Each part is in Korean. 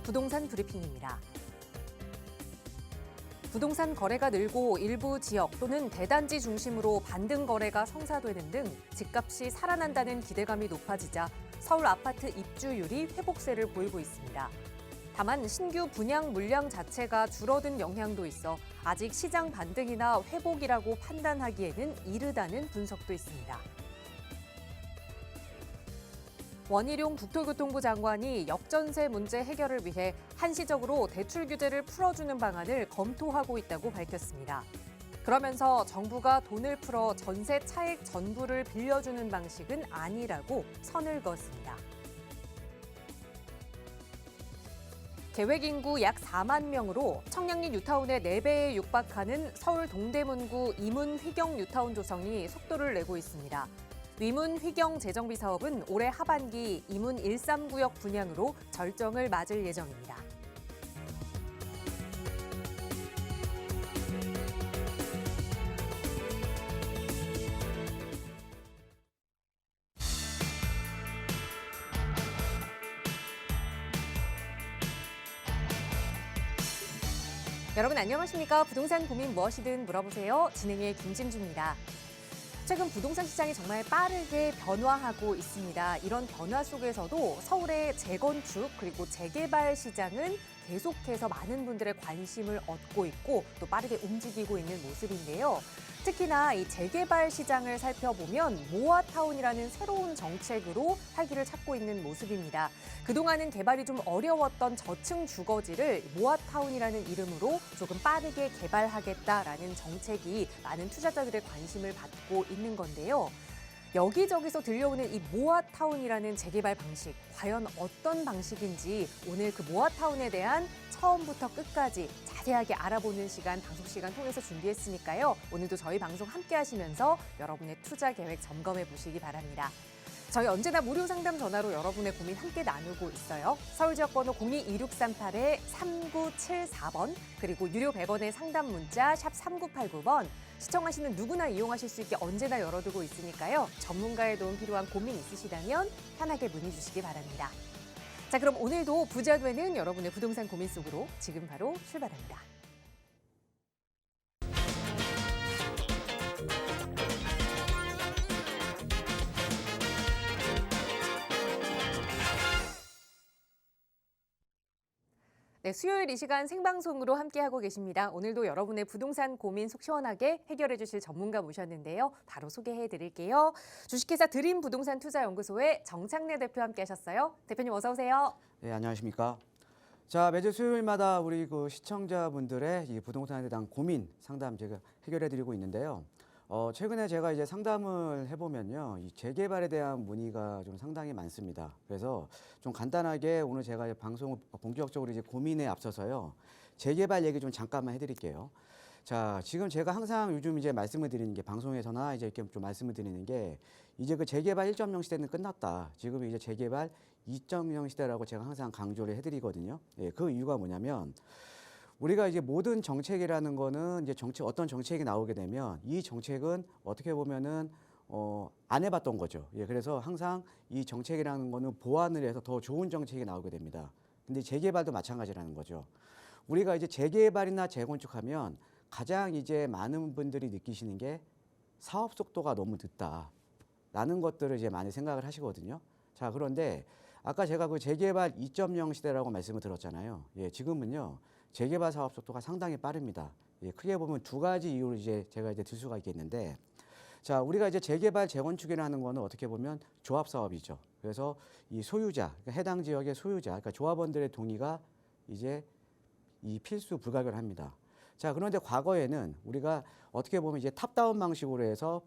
부동산 브리핑입니다. 부동산 거래가 늘고 일부 지역 또는 대단지 중심으로 반등 거래가 성사되는 등 집값이 살아난다는 기대감이 높아지자 서울 아파트 입주율이 회복세를 보이고 있습니다. 다만 신규 분양 물량 자체가 줄어든 영향도 있어 아직 시장 반등이나 회복이라고 판단하기에는 이르다는 분석도 있습니다. 원희룡 국토교통부 장관이 역전세 문제 해결을 위해 한시적으로 대출 규제를 풀어주는 방안을 검토하고 있다고 밝혔습니다. 그러면서 정부가 돈을 풀어 전세 차액 전부를 빌려주는 방식은 아니라고 선을 그었습니다. 계획 인구 약 4만 명으로 청량리 뉴타운의 4배에 육박하는 서울 동대문구 이문 휘경 뉴타운 조성이 속도를 내고 있습니다. 위문 휘경 재정비 사업은 올해 하반기 이문 13구역 분양으로 절정을 맞을 예정입니다. 여러분 안녕하십니까? 부동산 고민 무엇이든 물어보세요. 진행의 김진주입니다. 최근 부동산 시장이 정말 빠르게 변화하고 있습니다. 이런 변화 속에서도 서울의 재건축 그리고 재개발 시장은 계속해서 많은 분들의 관심을 얻고 있고 또 빠르게 움직이고 있는 모습인데요. 특히나 이 재개발 시장을 살펴보면 모아타운이라는 새로운 정책으로 활기를 찾고 있는 모습입니다. 그동안은 개발이 좀 어려웠던 저층 주거지를 모아타운이라는 이름으로 조금 빠르게 개발하겠다라는 정책이 많은 투자자들의 관심을 받고 있는 건데요. 여기저기서 들려오는 이 모아타운이라는 재개발 방식, 과연 어떤 방식인지 오늘 그 모아타운에 대한 처음부터 끝까지 자세하게 알아보는 시간, 방송 시간 통해서 준비했으니까요. 오늘도 저희 방송 함께 하시면서 여러분의 투자 계획 점검해 보시기 바랍니다. 저희 언제나 무료 상담 전화로 여러분의 고민 함께 나누고 있어요. 서울 지역번호 02-2638-3974번 그리고 유료 100원의 상담 문자 샵 3989번 시청하시는 누구나 이용하실 수 있게 언제나 열어두고 있으니까요. 전문가의 도움 필요한 고민 있으시다면 편하게 문의 주시기 바랍니다. 자, 그럼 오늘도 부자 되는 여러분의 부동산 고민 속으로 지금 바로 출발합니다. 네, 수요일 이 시간 생방송으로 함께하고 계십니다. 오늘도 여러분의 부동산 고민 속 시원하게 해결해 주실 전문가 모셨는데요. 바로 소개해 드릴게요. 주식회사 드림 부동산 투자연구소의 정창래 대표 함께 하셨어요. 대표님 어서 오세요. 네, 안녕하십니까. 자, 매주 수요일마다 우리 시청자분들의 이 부동산에 대한 고민 상담 제가 해결해 드리고 있는데요. 최근에 제가 이제 상담을 해보면요. 이 재개발에 대한 문의가 좀 상당히 많습니다. 그래서 좀 간단하게 오늘 제가 방송을 본격적으로 이제 고민에 앞서서요. 재개발 얘기 좀 잠깐만 해드릴게요. 자, 지금 제가 항상 요즘 이제 말씀을 드리는 게 방송에서나 이제 이렇게 좀 말씀을 드리는 게 이제 그 재개발 1.0 시대는 끝났다. 지금 이제 재개발 2.0 시대라고 제가 항상 강조를 해드리거든요. 예, 그 이유가 뭐냐면 우리가 이제 모든 정책이라는 거는 이제 어떤 정책이 나오게 되면 이 정책은 어떻게 보면은 안 해봤던 거죠. 예, 그래서 항상 이 정책이라는 거는 보완을 해서 더 좋은 정책이 나오게 됩니다. 근데 재개발도 마찬가지라는 거죠. 우리가 이제 재개발이나 재건축하면 가장 이제 많은 분들이 느끼시는 게 사업 속도가 너무 늦다라는 것들을 이제 많이 생각을 하시거든요. 자, 그런데 아까 제가 그 재개발 2.0 시대라고 말씀을 드렸잖아요. 예, 지금은요. 재개발 사업 속도가 상당히 빠릅니다. 예, 크게 보면 두 가지 이유로 이제 제가 이제 들 수가 있겠는데, 자, 우리가 이제 재개발, 재건축이라는 거는 어떻게 보면 조합 사업이죠. 그래서 이 소유자, 그러니까 해당 지역의 소유자, 그러니까 조합원들의 동의가 이제 이 필수 불가결합니다. 자, 그런데 과거에는 우리가 어떻게 보면 이제 탑다운 방식으로 해서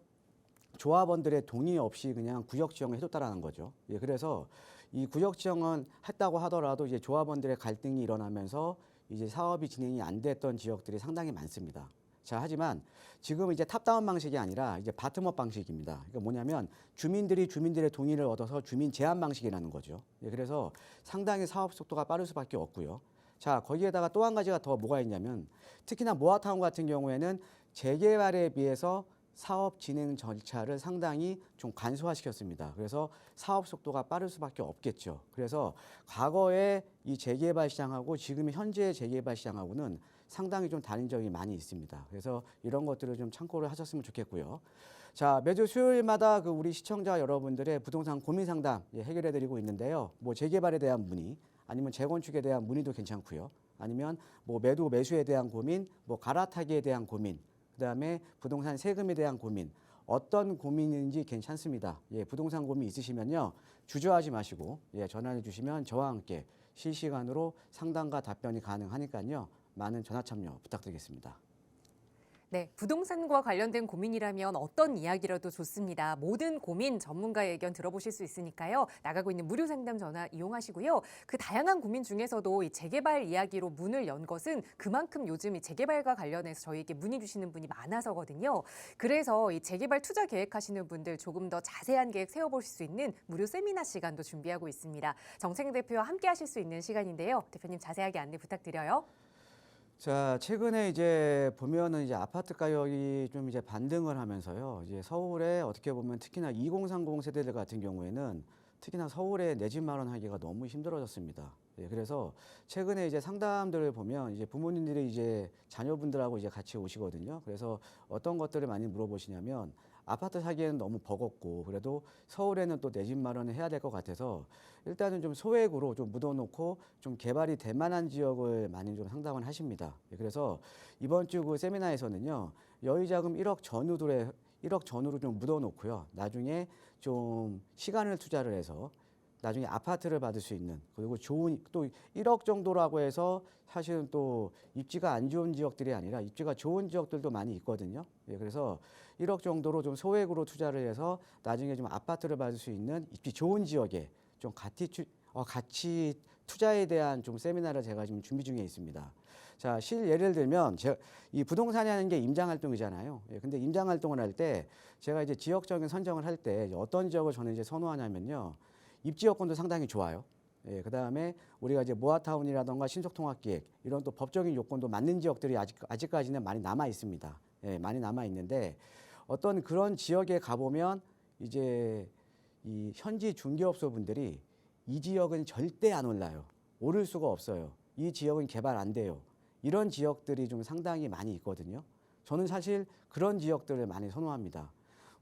조합원들의 동의 없이 그냥 구역 지정을 해줬다라는 거죠. 예, 그래서 이 구역 지정은 했다고 하더라도 이제 조합원들의 갈등이 일어나면서 이제 사업이 진행이 안 됐던 지역들이 상당히 많습니다. 자, 하지만 지금 이제 탑다운 방식이 아니라 이제 바텀업 방식입니다. 그러니까 뭐냐면 주민들이 주민들의 동의를 얻어서 주민 제한 방식이라는 거죠. 예, 그래서 상당히 사업 속도가 빠를 수밖에 없고요. 자, 거기에다가 또 한 가지가 더 뭐가 있냐면 특히나 모아타운 같은 경우에는 재개발에 비해서 사업 진행 절차를 상당히 좀 간소화시켰습니다. 그래서 사업 속도가 빠를 수밖에 없겠죠. 그래서 과거에 이 재개발 시장하고 지금 현재의 재개발 시장하고는 상당히 좀 다른 점이 많이 있습니다. 그래서 이런 것들을 좀 참고를 하셨으면 좋겠고요. 자, 매주 수요일마다 그 우리 시청자 여러분들의 부동산 고민 상담 해결해 드리고 있는데요. 뭐 재개발에 대한 문의, 아니면 재건축에 대한 문의도 괜찮고요. 아니면 뭐 매도 매수에 대한 고민, 뭐 갈아타기에 대한 고민, 그다음에 부동산 세금에 대한 고민, 어떤 고민인지 괜찮습니다. 예, 부동산 고민 있으시면요, 주저하지 마시고 전화해 주시면 저와 함께 실시간으로 상담과 답변이 가능하니까요, 많은 전화 참여 부탁드리겠습니다. 네, 부동산과 관련된 고민이라면 어떤 이야기라도 좋습니다. 모든 고민 전문가의 의견 들어보실 수 있으니까요. 나가고 있는 무료 상담 전화 이용하시고요. 그 다양한 고민 중에서도 이 재개발 이야기로 문을 연 것은 그만큼 요즘 이 재개발과 관련해서 저희에게 문의 주시는 분이 많아서거든요. 그래서 이 재개발 투자 계획하시는 분들 조금 더 자세한 계획 세워보실 수 있는 무료 세미나 시간도 준비하고 있습니다. 정책 대표와 함께 하실 수 있는 시간인데요. 대표님 자세하게 안내 부탁드려요. 자, 최근에 이제 보면은 이제 아파트 가격이 좀 이제 반등을 하면서요. 이제 서울에 어떻게 보면 특히나 2030 세대들 같은 경우에는 특히나 서울에 내 집 마련하기가 너무 힘들어졌습니다. 예, 그래서 최근에 이제 상담들을 보면 이제 부모님들이 이제 자녀분들하고 이제 같이 오시거든요. 그래서 어떤 것들을 많이 물어보시냐면 아파트 사기에는 너무 버겁고 그래도 서울에는 또 내 집 마련을 해야 될 것 같아서 일단은 좀 소액으로 좀 묻어놓고 좀 개발이 될 만한 지역을 많이 좀 상담을 하십니다. 예, 그래서 이번 주 그 세미나에서는요, 여유자금 1억 전후로 좀 묻어놓고요. 나중에 좀 시간을 투자를 해서 나중에 아파트를 받을 수 있는, 그리고 좋은 또 1억 정도라고 해서 사실은 또 입지가 안 좋은 지역들이 아니라 입지가 좋은 지역들도 많이 있거든요. 예, 그래서 1억 정도로 좀 소액으로 투자를 해서 나중에 좀 아파트를 받을 수 있는 입지 좋은 지역에 좀 같이 투자에 대한 좀 세미나를 제가 지금 준비 중에 있습니다. 자, 예를 들면 제가 이 부동산이 하는 게 임장 활동이잖아요. 예, 근데 임장 활동을 할 때 제가 이제 지역적인 선정을 할 때 어떤 지역을 저는 이제 선호하냐면요, 입지 여건도 상당히 좋아요. 예, 그다음에 우리가 이제 모아타운이라던가 신속통합기획 이런 또 법적인 요건도 맞는 지역들이 아직까지는 많이 남아 있습니다. 예, 많이 남아 있는데 어떤 그런 지역에 가보면 이제 이 현지 중개업소 분들이 이 지역은 절대 안 올라요. 오를 수가 없어요. 이 지역은 개발 안 돼요. 이런 지역들이 좀 상당히 많이 있거든요. 저는 사실 그런 지역들을 많이 선호합니다.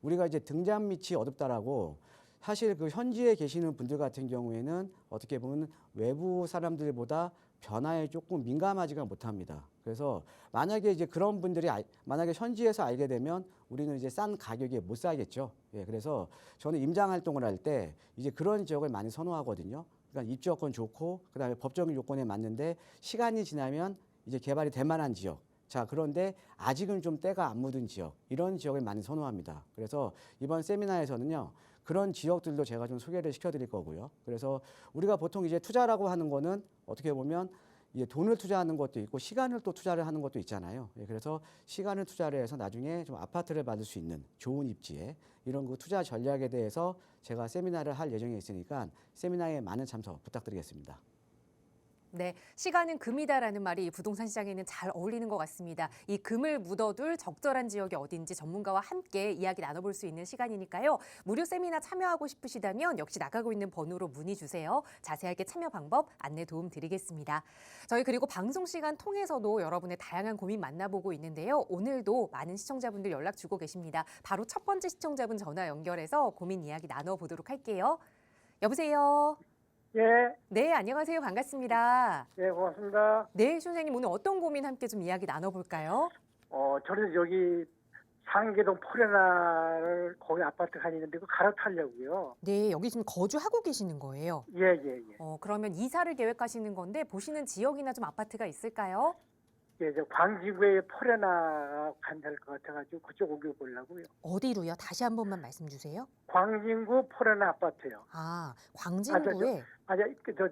우리가 이제 등잔 밑이 어둡다라고 사실 그 현지에 계시는 분들 같은 경우에는 어떻게 보면 외부 사람들보다 변화에 조금 민감하지가 못합니다. 그래서 만약에 이제 그런 분들이 만약에 현지에서 알게 되면 우리는 이제 싼 가격에 못 사겠죠. 예, 그래서 저는 임장 활동을 할 때 이제 그런 지역을 많이 선호하거든요. 그러니까 입지 여건 좋고 그다음에 법적인 요건에 맞는데 시간이 지나면 이제 개발이 될 만한 지역. 자, 그런데 아직은 좀 때가 안 묻은 지역, 이런 지역을 많이 선호합니다. 그래서 이번 세미나에서는요, 그런 지역들도 제가 좀 소개를 시켜드릴 거고요. 그래서 우리가 보통 이제 투자라고 하는 거는 어떻게 보면 이제 돈을 투자하는 것도 있고 시간을 또 투자를 하는 것도 있잖아요. 예, 그래서 시간을 투자를 해서 나중에 좀 아파트를 받을 수 있는 좋은 입지에 이런 그 투자 전략에 대해서 제가 세미나를 할 예정에 있으니까 세미나에 많은 참석 부탁드리겠습니다. 네, 시간은 금이다라는 말이 이 부동산 시장에는 잘 어울리는 것 같습니다. 이 금을 묻어둘 적절한 지역이 어딘지 전문가와 함께 이야기 나눠볼 수 있는 시간이니까요. 무료 세미나 참여하고 싶으시다면 역시 나가고 있는 번호로 문의 주세요. 자세하게 참여 방법 안내 도움 드리겠습니다. 저희 그리고 방송 시간 통해서도 여러분의 다양한 고민 만나보고 있는데요. 오늘도 많은 시청자분들 연락 주고 계십니다. 바로 첫 번째 시청자분 전화 연결해서 고민 이야기 나눠보도록 할게요. 여보세요. 예, 네, 안녕하세요. 반갑습니다. 예, 고맙습니다. 네, 선생님 오늘 어떤 고민 함께 좀 이야기 나눠볼까요? 저는 여기 상계동 포레나를 거기 아파트 다니는데 그 갈아타려고요. 네, 여기 지금 거주하고 계시는 거예요. 예, 예, 예. 그러면 이사를 계획하시는 건데 보시는 지역이나 좀 아파트가 있을까요? 예, 저 광진구에 포레나가 괜찮을 것 같아가지고 그쪽 옮겨보려고요. 어디로요? 다시 한 번만 말씀 주세요. 광진구 포레나 아파트요. 아, 광진구에. 저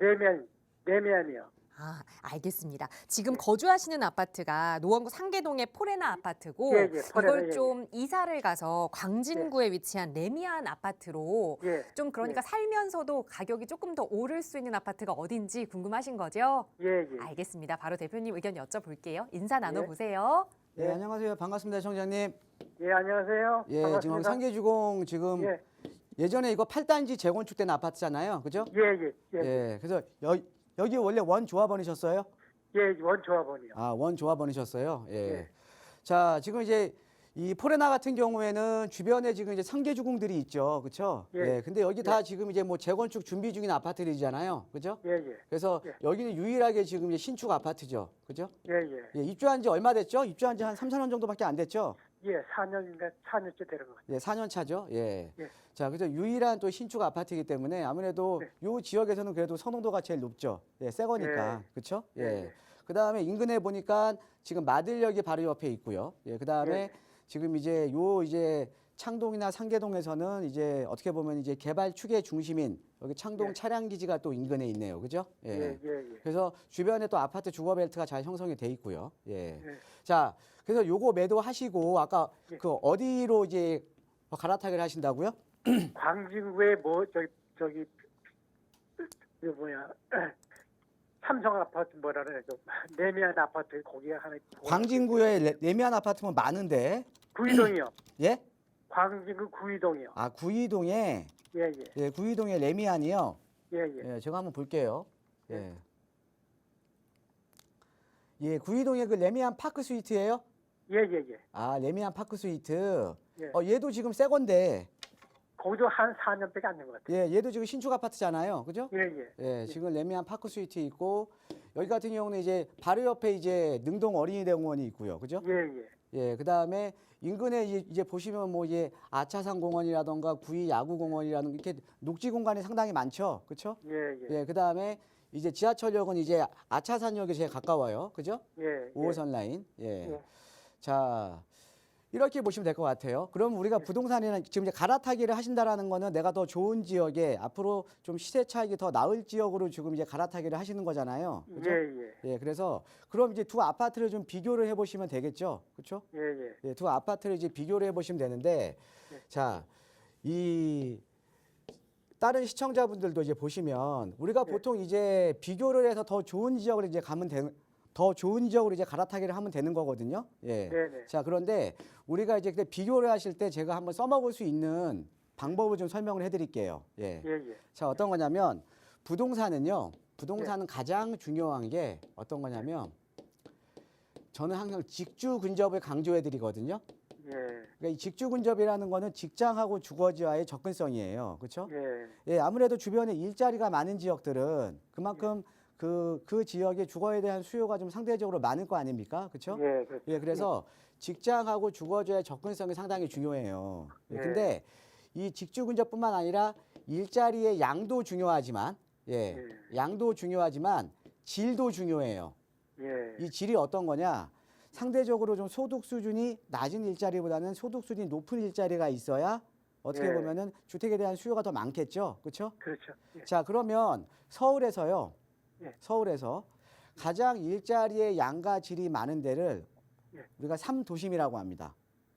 내면이요. 아, 알겠습니다. 지금 거주하시는 아파트가 노원구 상계동의 포레나 아파트고 예, 예, 포레나, 이걸 예, 좀 이사를 가서 광진구에 위치한 레미안 아파트로 예, 좀 그러니까 살면서도 가격이 조금 더 오를 수 있는 아파트가 어딘지 궁금하신 거죠? 예, 예. 알겠습니다. 바로 대표님 의견 여쭤볼게요. 인사 나눠보세요. 예, 안녕하세요. 반갑습니다, 청장님. 예, 안녕하세요. 예, 반갑습니다. 지금 상계주공 지금 예, 예전에 이거 8단지 재건축된 아파트잖아요. 그죠? 예. 예. 그래서 여기 원래 원 조합원이셨어요? 예, 원조합원이요. 아, 원 조합원이셨어요. 예. 예. 자, 지금 이제 이 포레나 같은 경우에는 주변에 지금 이제 상계주공들이 있죠. 그렇죠? 예. 근데 여기 다 지금 이제 뭐 재건축 준비 중인 아파트들이잖아요. 그죠? 예, 예. 그래서 예. 여기는 유일하게 지금 이제 신축 아파트죠. 그죠? 예, 예. 예, 입주한 지 얼마 됐죠? 입주한 지 한 3, 4년 정도밖에 안 됐죠? 예, 4년째 되는 것 같아요. 예, 4년 차죠. 예. 예. 자, 그래서 유일한 또 신축 아파트이기 때문에 아무래도 네. 요 지역에서는 그래도 선호도가 제일 높죠. 예, 새 거니까. 그렇죠? 예. 예. 그다음에 인근에 보니까 지금 마들역이 바로 옆에 있고요. 예. 그다음에 예. 지금 이제 이제 창동이나 상계동에서는 이제 어떻게 보면 이제 개발 축의 중심인 여기 창동 예. 차량 기지가 또 인근에 있네요. 그죠? 예. 그래서 주변에 또 아파트 주거 벨트가 잘 형성이 돼 있고요. 예. 예. 자, 그래서 요거 매도하시고 아까 예. 그 어디로 이제 갈아타기를 하신다고요? 광진구에 뭐 저기 그 뭐야 삼성 아파트 뭐라 그래 저 레미안 아파트 거기에 하나 광진구에 레미안 아파트면 많은데. 구이동이요. 예? 광진구 구이동이요. 아, 구이동에 예. 예, 구이동에 레미안이요. 예. 예, 제가 한번 볼게요. 예. 예, 구이동에 그 레미안 파크 스위트예요? 예. 아, 레미안 파크 스위트. 예. 얘도 지금 새 건데. 거기도 한 4년밖에 안 된 것 같아요. 예, 얘도 지금 신축 아파트잖아요. 그죠? 예. 예, 지금 레미안 파크 스위트 있고 여기 같은 경우는 이제 바로 옆에 이제 능동 어린이대공원이 있고요. 그죠? 예. 예, 그다음에 인근에 이제 보시면 뭐 이제 아차산 공원이라던가 구이 야구 공원이라는 이렇게 녹지 공간이 상당히 많죠. 그렇죠? 예. 예, 그다음에 이제 지하철역은 이제 아차산역에 제일 가까워요. 그죠? 예. 5호선 라인. 예. 예. 자, 이렇게 보시면 될 것 같아요. 그럼 우리가 부동산이나 지금 이제 갈아타기를 하신다라는 거는 내가 더 좋은 지역에 앞으로 좀 시세 차익이 더 나을 지역으로 지금 이제 갈아타기를 하시는 거잖아요. 그죠? 예. 예, 그래서 그럼 이제 두 아파트를 좀 비교를 해보시면 되겠죠. 그렇죠? 예. 예, 두 아파트를 이제 비교를 해보시면 되는데, 네. 자, 이 다른 시청자분들도 이제 보시면 우리가 네. 보통 이제 비교를 해서 더 좋은 지역으로 이제 더 좋은 지역으로 이제 갈아타기를 하면 되는 거거든요. 예. 네네. 자, 그런데 우리가 이제 그때 비교를 하실 때 제가 한번 써먹을 수 있는 방법을 좀 설명을 해드릴게요. 예. 예. 자, 어떤 거냐면 부동산은 가장 중요한 게 어떤 거냐면 저는 항상 직주 근접을 강조해 드리거든요. 예. 그러니까 이 직주 근접이라는 거는 직장하고 주거지와의 접근성이에요. 그렇죠? 예. 예, 아무래도 주변에 일자리가 많은 지역들은 그만큼 그 지역의 주거에 대한 수요가 좀 상대적으로 많을 거 아닙니까? 그렇죠? 예. 그렇죠. 예, 그래서 직장하고 주거지의 접근성이 상당히 중요해요. 예, 예. 근데 이 직주 근접뿐만 아니라 일자리의 양도 중요하지만 양도 중요하지만 질도 중요해요. 예. 이 질이 어떤 거냐? 상대적으로 좀 소득 수준이 낮은 일자리보다는 소득 수준이 높은 일자리가 있어야 어떻게 예. 보면은 주택에 대한 수요가 더 많겠죠. 그렇죠? 그렇죠. 예. 자, 그러면 서울에서요. 예. 서울에서 가장 일자리의 양과 질이 많은 데를 예. 우리가 3도심이라고 합니다.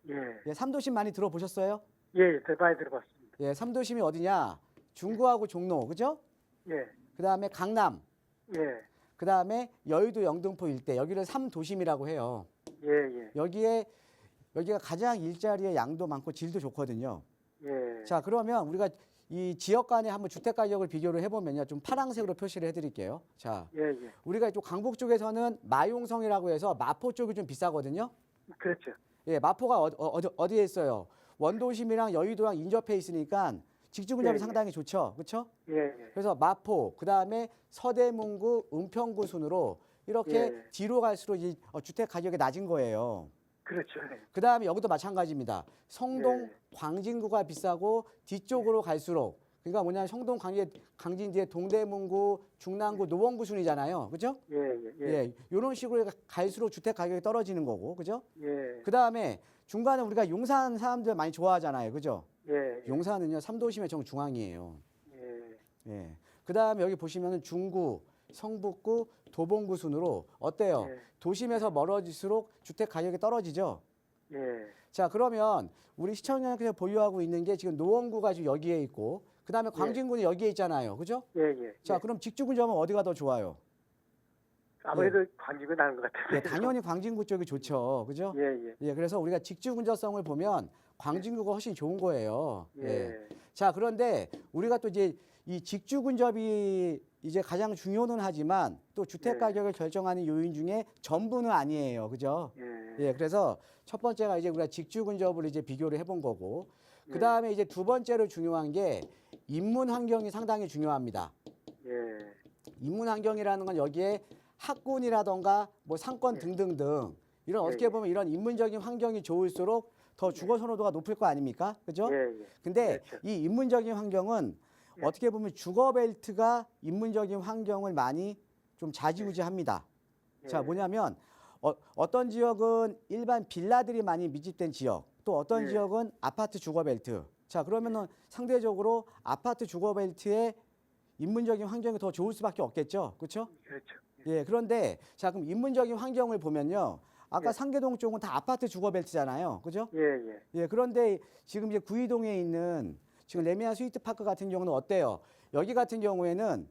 예. 예, 3도심 많이 들어보셨어요? 예. 많이 들어봤습니다. 예, 3도심이 어디냐? 중구하고 종로, 그죠? 예. 그다음에 강남, 예. 그다음에 여의도 영등포 일대, 여기를 3도심이라고 해요. 예. 여기가 가장 일자리의 양도 많고 질도 좋거든요. 예. 자, 그러면 우리가 이 지역 간의 한번 주택 가격을 비교를 해보면요. 좀 파란색으로 표시를 해드릴게요. 자, 예. 우리가 이쪽 강북 쪽에서는 마용성이라고 해서 마포 쪽이 좀 비싸거든요. 그렇죠. 예, 마포가 어디에 있어요? 원도심이랑 여의도랑 인접해 있으니까 직주근접이 예. 상당히 좋죠. 그렇죠? 예. 그래서 마포, 그다음에 서대문구, 은평구 순으로 이렇게 예. 뒤로 갈수록 이 주택 가격이 낮은 거예요. 그렇죠. 그다음에 여기도 마찬가지입니다. 성동, 예. 광진구가 비싸고 뒤쪽으로 갈수록 그러니까 뭐냐면 성동, 광진 뒤에 동대문구, 중랑구, 노원구 순이잖아요. 그죠? 예. 이런 식으로 갈수록 주택 가격이 떨어지는 거고. 그죠? 예. 그다음에 중간에 우리가 용산 사람들 많이 좋아하잖아요. 그죠? 예. 용산은요. 3도심의 정중앙이에요. 예. 예. 그다음에 여기 보시면은 중구, 성북구, 도봉구 순으로 어때요? 예. 도심에서 멀어질수록 주택 가격이 떨어지죠. 예. 자, 그러면 우리 시청자께서 보유하고 있는 게 지금 노원구가 지금 여기에 있고 그다음에 광진구는 여기에 있잖아요. 그죠? 예. 자, 그럼 직주근접은 어디가 더 좋아요? 아무래도 광진구 나는 것 같아요. 예, 당연히 광진구 쪽이 좋죠. 그죠? 예, 예. 예, 그래서 우리가 직주 근접성을 보면 광진구가 훨씬 좋은 거예요. 예. 자, 그런데 우리가 또 이제 이 직주 근접이 이제 가장 중요는 하지만 또 주택 네. 가격을 결정하는 요인 중에 전부는 아니에요. 그죠? 예, 그래서 첫 번째가 이제 우리가 직주 근접을 이제 비교를 해본 거고, 그 다음에 이제 두 번째로 중요한 게 인문 환경이 상당히 중요합니다. 예. 인문 환경이라는 건 여기에 학군이라던가 뭐 상권 예. 등등등 이런 예, 어떻게 예. 보면 이런 인문적인 환경이 좋을수록 더 주거 선호도가 높을 거 아닙니까? 그죠? 예, 예. 근데 그렇죠. 이 인문적인 환경은 예. 어떻게 보면 주거 벨트가 인문적인 환경을 많이 좀 좌지우지합니다. 자, 예. 뭐냐면 어떤 지역은 일반 빌라들이 많이 밀집된 지역, 또 어떤 예. 지역은 아파트 주거 벨트. 자, 그러면은 상대적으로 아파트 주거 벨트의 인문적인 환경이 더 좋을 수밖에 없겠죠. 그렇죠? 그렇죠. 예, 그런데 자, 그럼 인문적인 환경을 보면요. 아까 예. 상계동 쪽은 다 아파트 주거 벨트잖아요. 그죠? 예, 예. 예, 그런데 지금 이제 구이동에 있는 지금 레미안 스위트파크 같은 경우는 어때요? 여기 같은 경우에는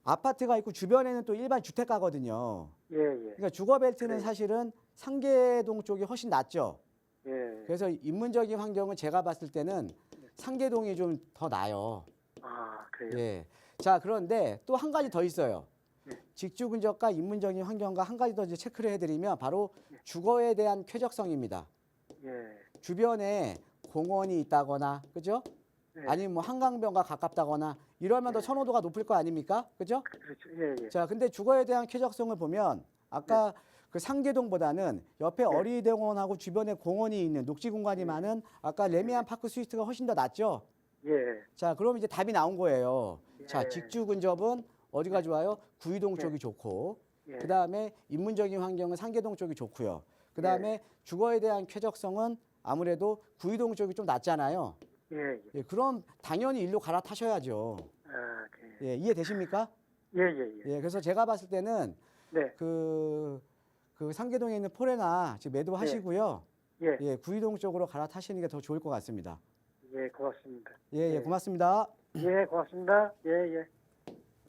아파트가 있고 주변에는 또 일반 주택가거든요. 예, 예. 그러니까 주거 벨트는 그래요. 사실은 상계동 쪽이 훨씬 낫죠. 예. 그래서 인문적인 환경은 제가 봤을 때는 상계동이 좀 더 나아요. 아, 그래요. 예. 자, 그런데 또 한 가지 더 있어요. 네. 직주 근접과 인문적인 환경과 한 가지 더 이제 체크를 해드리면 바로 주거에 대한 쾌적성입니다. 예. 주변에 공원이 있다거나, 그죠? 네. 아니면 뭐 한강변과 가깝다거나 이러면 더 선호도가 높을 거 아닙니까? 그죠? 그렇죠. 예, 예. 자, 근데 주거에 대한 쾌적성을 보면 아까 그 상계동보다는 옆에 네. 어린이대공원하고 주변에 공원이 있는 녹지 공간이 많은 아까 레미안 파크 스위트가 훨씬 더 낫죠? 예. 자, 그럼 이제 답이 나온 거예요. 자, 예. 직주 근접은 어디가 좋아요? 구이동 예. 쪽이 좋고, 예. 그 다음에 인문적인 환경은 상계동 쪽이 좋고요. 그 다음에 주거에 대한 쾌적성은 아무래도 구이동 쪽이 좀 낫잖아요. 예, 예. 예, 그럼 당연히 일로 갈아타셔야죠. 아, 그래요. 예, 이해되십니까? 예, 예, 예. 예, 그래서 제가 봤을 때는 네. 그 상계동에 있는 포레나 지금 매도하시고요. 예. 예, 구이동 쪽으로 갈아타시는 게 더 좋을 것 같습니다. 예, 고맙습니다. 예, 예, 고맙습니다. 예, 고맙습니다. 예, 예.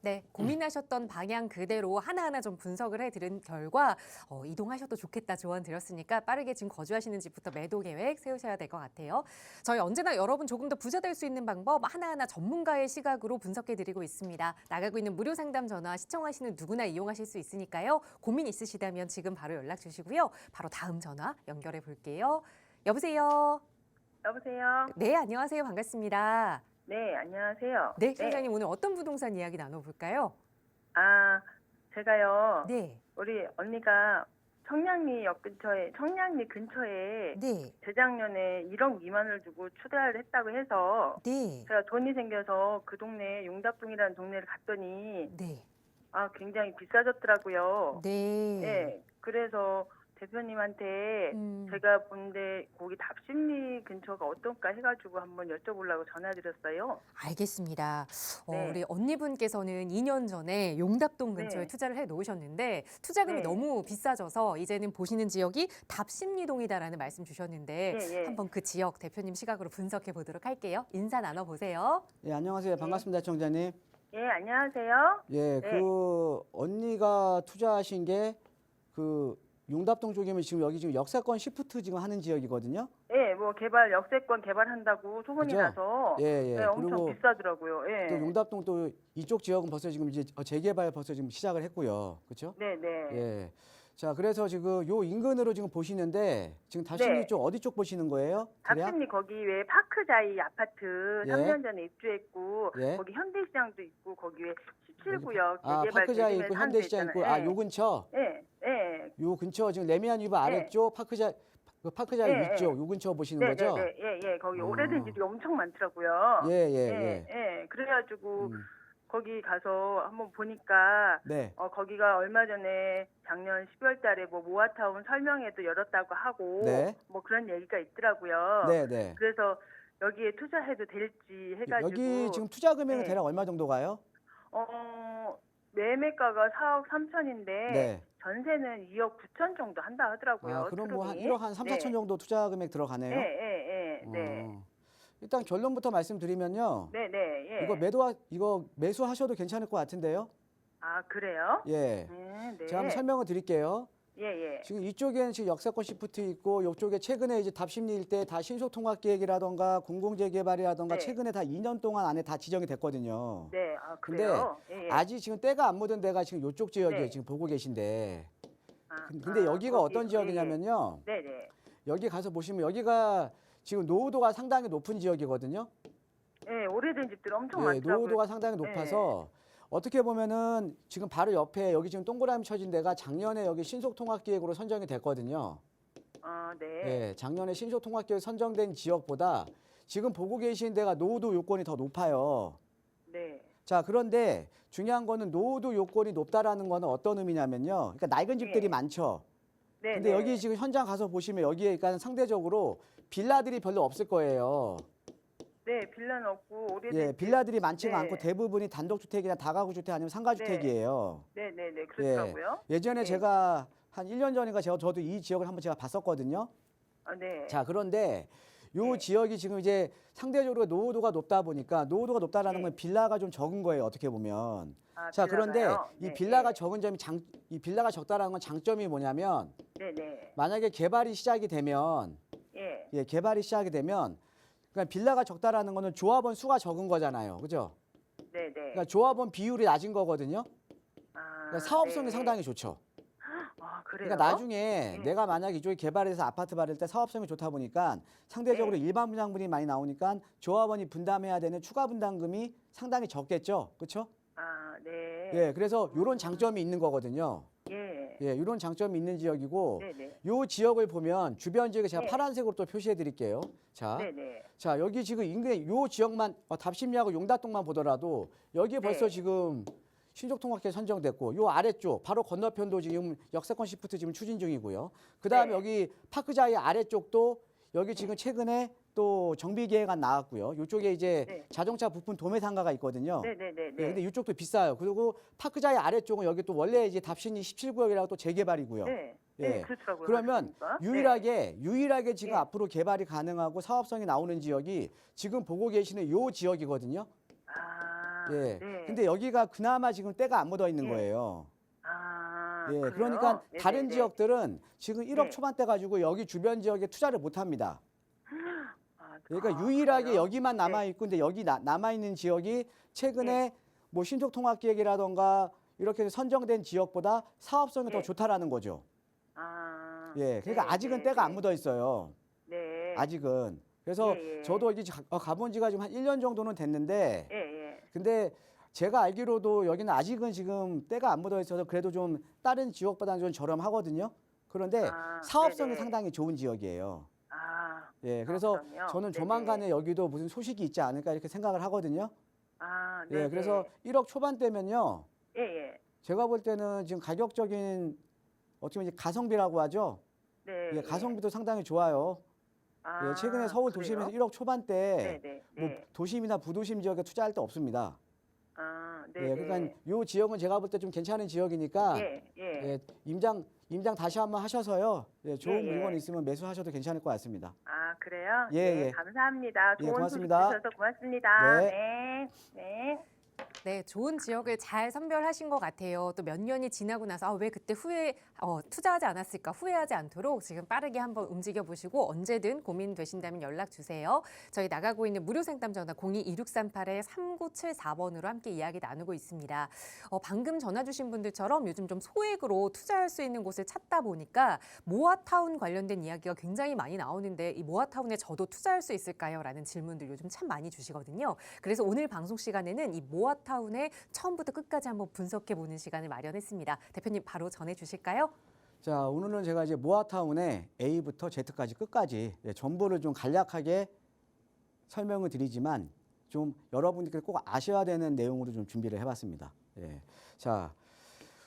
네, 고민하셨던 방향 그대로 하나하나 좀 분석을 해드린 결과 이동하셔도 좋겠다 조언 드렸으니까 빠르게 지금 거주하시는 집부터 매도 계획 세우셔야 될 것 같아요. 저희 언제나 여러분 조금 더 부자 될 수 있는 방법 하나하나 전문가의 시각으로 분석해드리고 있습니다. 나가고 있는 무료 상담 전화 시청하시는 누구나 이용하실 수 있으니까요. 고민 있으시다면 지금 바로 연락 주시고요. 바로 다음 전화 연결해 볼게요. 여보세요. 여보세요. 네, 안녕하세요. 반갑습니다. 네, 안녕하세요. 네, 시청자님 오늘 어떤 부동산 이야기 나눠볼까요? 아, 제가요. 네, 우리 언니가 청량리역 근처에, 청량리 근처에 네, 재작년에 1억 미만을 주고 추가를 했다고 해서 네, 제가 돈이 생겨서 그 동네 용답동이라는 동네를 갔더니 네, 굉장히 비싸졌더라고요. 네. 네, 그래서 대표님한테 제가 본데 거기 답심리 근처가 어떤가 해가지고 한번 여쭤보려고 전화드렸어요. 알겠습니다. 네. 우리 언니분께서는 2년 전에 용답동 근처에 네. 투자를 해 놓으셨는데 투자금이 네. 너무 비싸져서 이제는 보시는 지역이 답심리동이다라는 말씀 주셨는데 예, 예. 한번 그 지역 대표님 시각으로 분석해 보도록 할게요. 인사 나눠 보세요. 예, 안녕하세요. 반갑습니다, 청자님. 예, 안녕하세요. 예, 네. 그 언니가 투자하신 게 그 용답동 쪽이면 지금 여기 지금 역세권 시프트 지금 하는 지역이거든요. 예, 뭐 역세권 개발한다고 소문이 그죠? 나서 예, 예. 네, 엄청 그리고 비싸더라고요. 예. 또 용답동 또 이쪽 지역은 벌써 지금 이제 재개발 벌써 지금 시작을 했고요. 그렇죠? 네, 네. 예. 자, 그래서 지금 요 인근으로 지금 보시는데 지금 답심리 네. 쪽 어디 쪽 보시는 거예요? 대략? 답심리 거기 왜 파크자이 아파트 예. 3년 전에 입주했고 예. 거기 현대시장도 있고 거기 왜 17구역 아, 재개발 파크자에 되면 있고 하는 데 현대시장 있고 있잖아요. 아, 요 근처. 예. 예. 요 근처 지금 레미안 유바 예. 아래쪽 파크자의 예, 위쪽 예. 요 근처 보시는 네, 거죠? 네, 네. 예, 예. 거기 어. 오래된 집이 엄청 많더라고요. 예, 예, 예. 예. 예. 그래가지고 음, 거기 가서 한번 보니까 네. 거기가 얼마 전에 작년 12월 달에 뭐 모아타운 설명회도 열었다고 하고 네. 뭐 그런 얘기가 있더라고요. 네, 네. 그래서 여기에 투자해도 될지 해가지고 여기 지금 투자 금액은 네. 대략 얼마 정도 가요? 매매가가 4억 3천인데 네. 전세는 2억 9천 정도 한다 하더라고요. 아, 그럼 뭐 한 트럭이. 1억 한 3, 4천 정도 투자 금액 들어가네요. 예, 예, 예. 네. 일단 결론부터 말씀드리면요. 네, 네. 예. 이거 매수하셔도 괜찮을 것 같은데요. 아, 그래요? 예. 네. 제가 한번 설명을 드릴게요. 예, 예. 지금 이쪽에는 지금 역세권 시프트 있고 이쪽에 최근에 이제 답심리 일대 다 신속통합계획이라던가 공공재개발이라던가 네. 최근에 다 2년 동안 안에 다 지정이 됐거든요. 네. 아, 근데 그래요? 예, 예. 아직 지금 때가 안 묻은 데가 지금 이쪽 지역이에요. 네. 지금 보고 계신데. 아, 근데 여기가 거기, 어떤 지역이냐면요. 네, 네. 여기 가서 보시면 여기가 지금 노후도가 상당히 높은 지역이거든요. 예, 오래된 집들 엄청 예, 많더라고요. 노후도가 상당히 높아서 어떻게 보면은 지금 바로 옆에 여기 지금 동그라미 쳐진 데가 작년에 여기 신속통합기획으로 선정이 됐거든요. 아, 네. 예, 작년에 신속통합기획 선정된 지역보다 지금 보고 계신 데가 노후도 요건이 더 높아요. 네. 자, 그런데 중요한 거는 노후도 요건이 높다라는 거는 어떤 의미냐면요. 그러니까 낡은 집들이 예. 많죠. 네. 근데 네. 여기 지금 현장 가서 보시면 여기에 그러니까 상대적으로 빌라들이 별로 없을 거예요. 네, 빌라는 없고 오래된 예, 빌라들이 많지가 네. 않고 대부분이 단독주택이나 다가구주택 아니면 상가주택이에요. 네, 네, 네. 그렇더라고요. 예전에 네. 제가 한 1년 전인가 저도 이 지역을 한번 제가 봤었거든요. 아, 네. 자, 그런데 요 네. 지역이 지금 이제 상대적으로 노후도가 높다 보니까 노후도가 높다라는 네. 건 빌라가 좀 적은 거예요. 어떻게 보면. 아, 자, 그런데 빌라가요? 이 네, 빌라가 네. 적은 점이 이 빌라가 적다라는 건 장점이 뭐냐면 네, 네. 만약에 개발이 시작이 되면 예. 예, 개발이 시작이 되면 그러니까 빌라가 적다라는 거는 조합원 수가 적은 거잖아요. 그죠? 네, 네. 그러니까 조합원 비율이 낮은 거거든요. 아, 그러니까 사업성이 네. 상당히 좋죠. 아, 그래요? 그러니까 나중에 네. 내가 만약 이쪽에 개발해서 아파트 받을 때 사업성이 좋다 보니까 상대적으로 네. 일반 분양분이 많이 나오니까 조합원이 분담해야 되는 추가 분담금이 상당히 적겠죠. 그렇죠? 아, 네. 예, 그래서 이런 장점이 있는 거거든요. 예. 예, 이런 장점이 있는 지역이고 네, 네. 요 지역을 보면 주변 지역에 제가 네. 파란색으로 또 표시해 드릴게요. 자, 네, 네. 자, 여기 지금 인근 요 지역만 답심리하고 용다동만 보더라도 여기 벌써 네. 지금 신속통합계 선정됐고 요 아래쪽 바로 건너편도 지금 역세권 시프트 지금 추진 중이고요. 그다음에 네. 여기 파크자이 아래쪽도 여기 지금 최근에 또 정비 계획안 나왔고요. 이쪽에 이제 네. 자동차 부품 도매 상가가 있거든요. 네, 네, 네, 예, 네. 근데 이쪽도 비싸요. 그리고 파크자이 아래쪽은 여기 또 원래 이제 답신이 17구역이라고 또 재개발이고요. 네. 예. 네, 그렇더라고요. 그러면 그러니까. 유일하게 지금 네. 앞으로 개발이 가능하고 사업성이 나오는 지역이 지금 보고 계시는 요 지역이거든요. 아, 예. 네. 근데 여기가 그나마 지금 때가 안 묻어 있는 예. 거예요. 아, 예. 그래요? 그러니까 네, 다른 네, 네. 지역들은 지금 1억 네. 초반대 가지고 여기 주변 지역에 투자를 못 합니다. 아, 그러니까 아, 유일하게 그래요? 여기만 남아 있고 근데 여기 남아 있는 지역이 최근에 뭐 신속통합기획이라던가 이렇게 선정된 지역보다 사업성이 더 네. 좋다라는 거죠. 아, 예. 그러니까 네, 아직은 네, 때가 네. 안 묻어 있어요. 네. 아직은. 그래서 예, 예. 저도 이제 가본 지가 지금 한 1년 정도는 됐는데 예, 예. 근데 제가 알기로도 여기는 아직은 지금 때가 안 묻어 있어서 그래도 좀 다른 지역보다는 좀 저렴하거든요. 그런데 아, 사업성이 네네. 상당히 좋은 지역이에요. 아, 예, 그래서 그렇군요. 저는 네네. 조만간에 여기도 무슨 소식이 있지 않을까 이렇게 생각을 하거든요. 아, 네. 예, 그래서 1억 초반대면요. 예, 예. 제가 볼 때는 지금 가격적인 어떻게 보면 이제 가성비라고 하죠. 네. 예, 가성비도 상당히 좋아요. 아, 예, 최근에 서울 그래요? 도심에서 1억 초반대 네, 네. 뭐 네. 도심이나 부도심 지역에 투자할 데 없습니다. 아, 네. 예, 그러니까 요 지역은 제가 볼 때 좀 괜찮은 지역이니까 예, 예. 예, 임장 다시 한번 하셔서요. 예, 좋은 예, 예. 물건 있으면 매수하셔도 괜찮을 것 같습니다. 아, 그래요? 예, 네, 예. 감사합니다. 예, 좋은 고맙습니다. 소식 주셔서 고맙습니다. 네. 네. 네. 네, 좋은 지역을 잘 선별하신 것 같아요. 또 몇 년이 지나고 나서 왜 그때 투자하지 않았을까 후회하지 않도록 지금 빠르게 한번 움직여 보시고 언제든 고민되신다면 연락 주세요. 저희 나가고 있는 무료 상담 전화 02-2638-3974번으로 함께 이야기 나누고 있습니다. 방금 전화 주신 분들처럼 요즘 좀 소액으로 투자할 수 있는 곳을 찾다 보니까 모아타운 관련된 이야기가 굉장히 많이 나오는데 이 모아타운에 저도 투자할 수 있을까요? 라는 질문들 요즘 참 많이 주시거든요. 그래서 오늘 방송 시간에는 이 모아타운의 처음부터 끝까지 한번 분석해 보는 시간을 마련했습니다. 대표님 바로 전해 주실까요? 자, 오늘은 제가 이제 모아타운의 A부터 Z까지 끝까지 전부를 좀 간략하게 설명을 드리지만 좀 여러분들께 꼭 아셔야 되는 내용으로 좀 준비를 해봤습니다. 예. 자,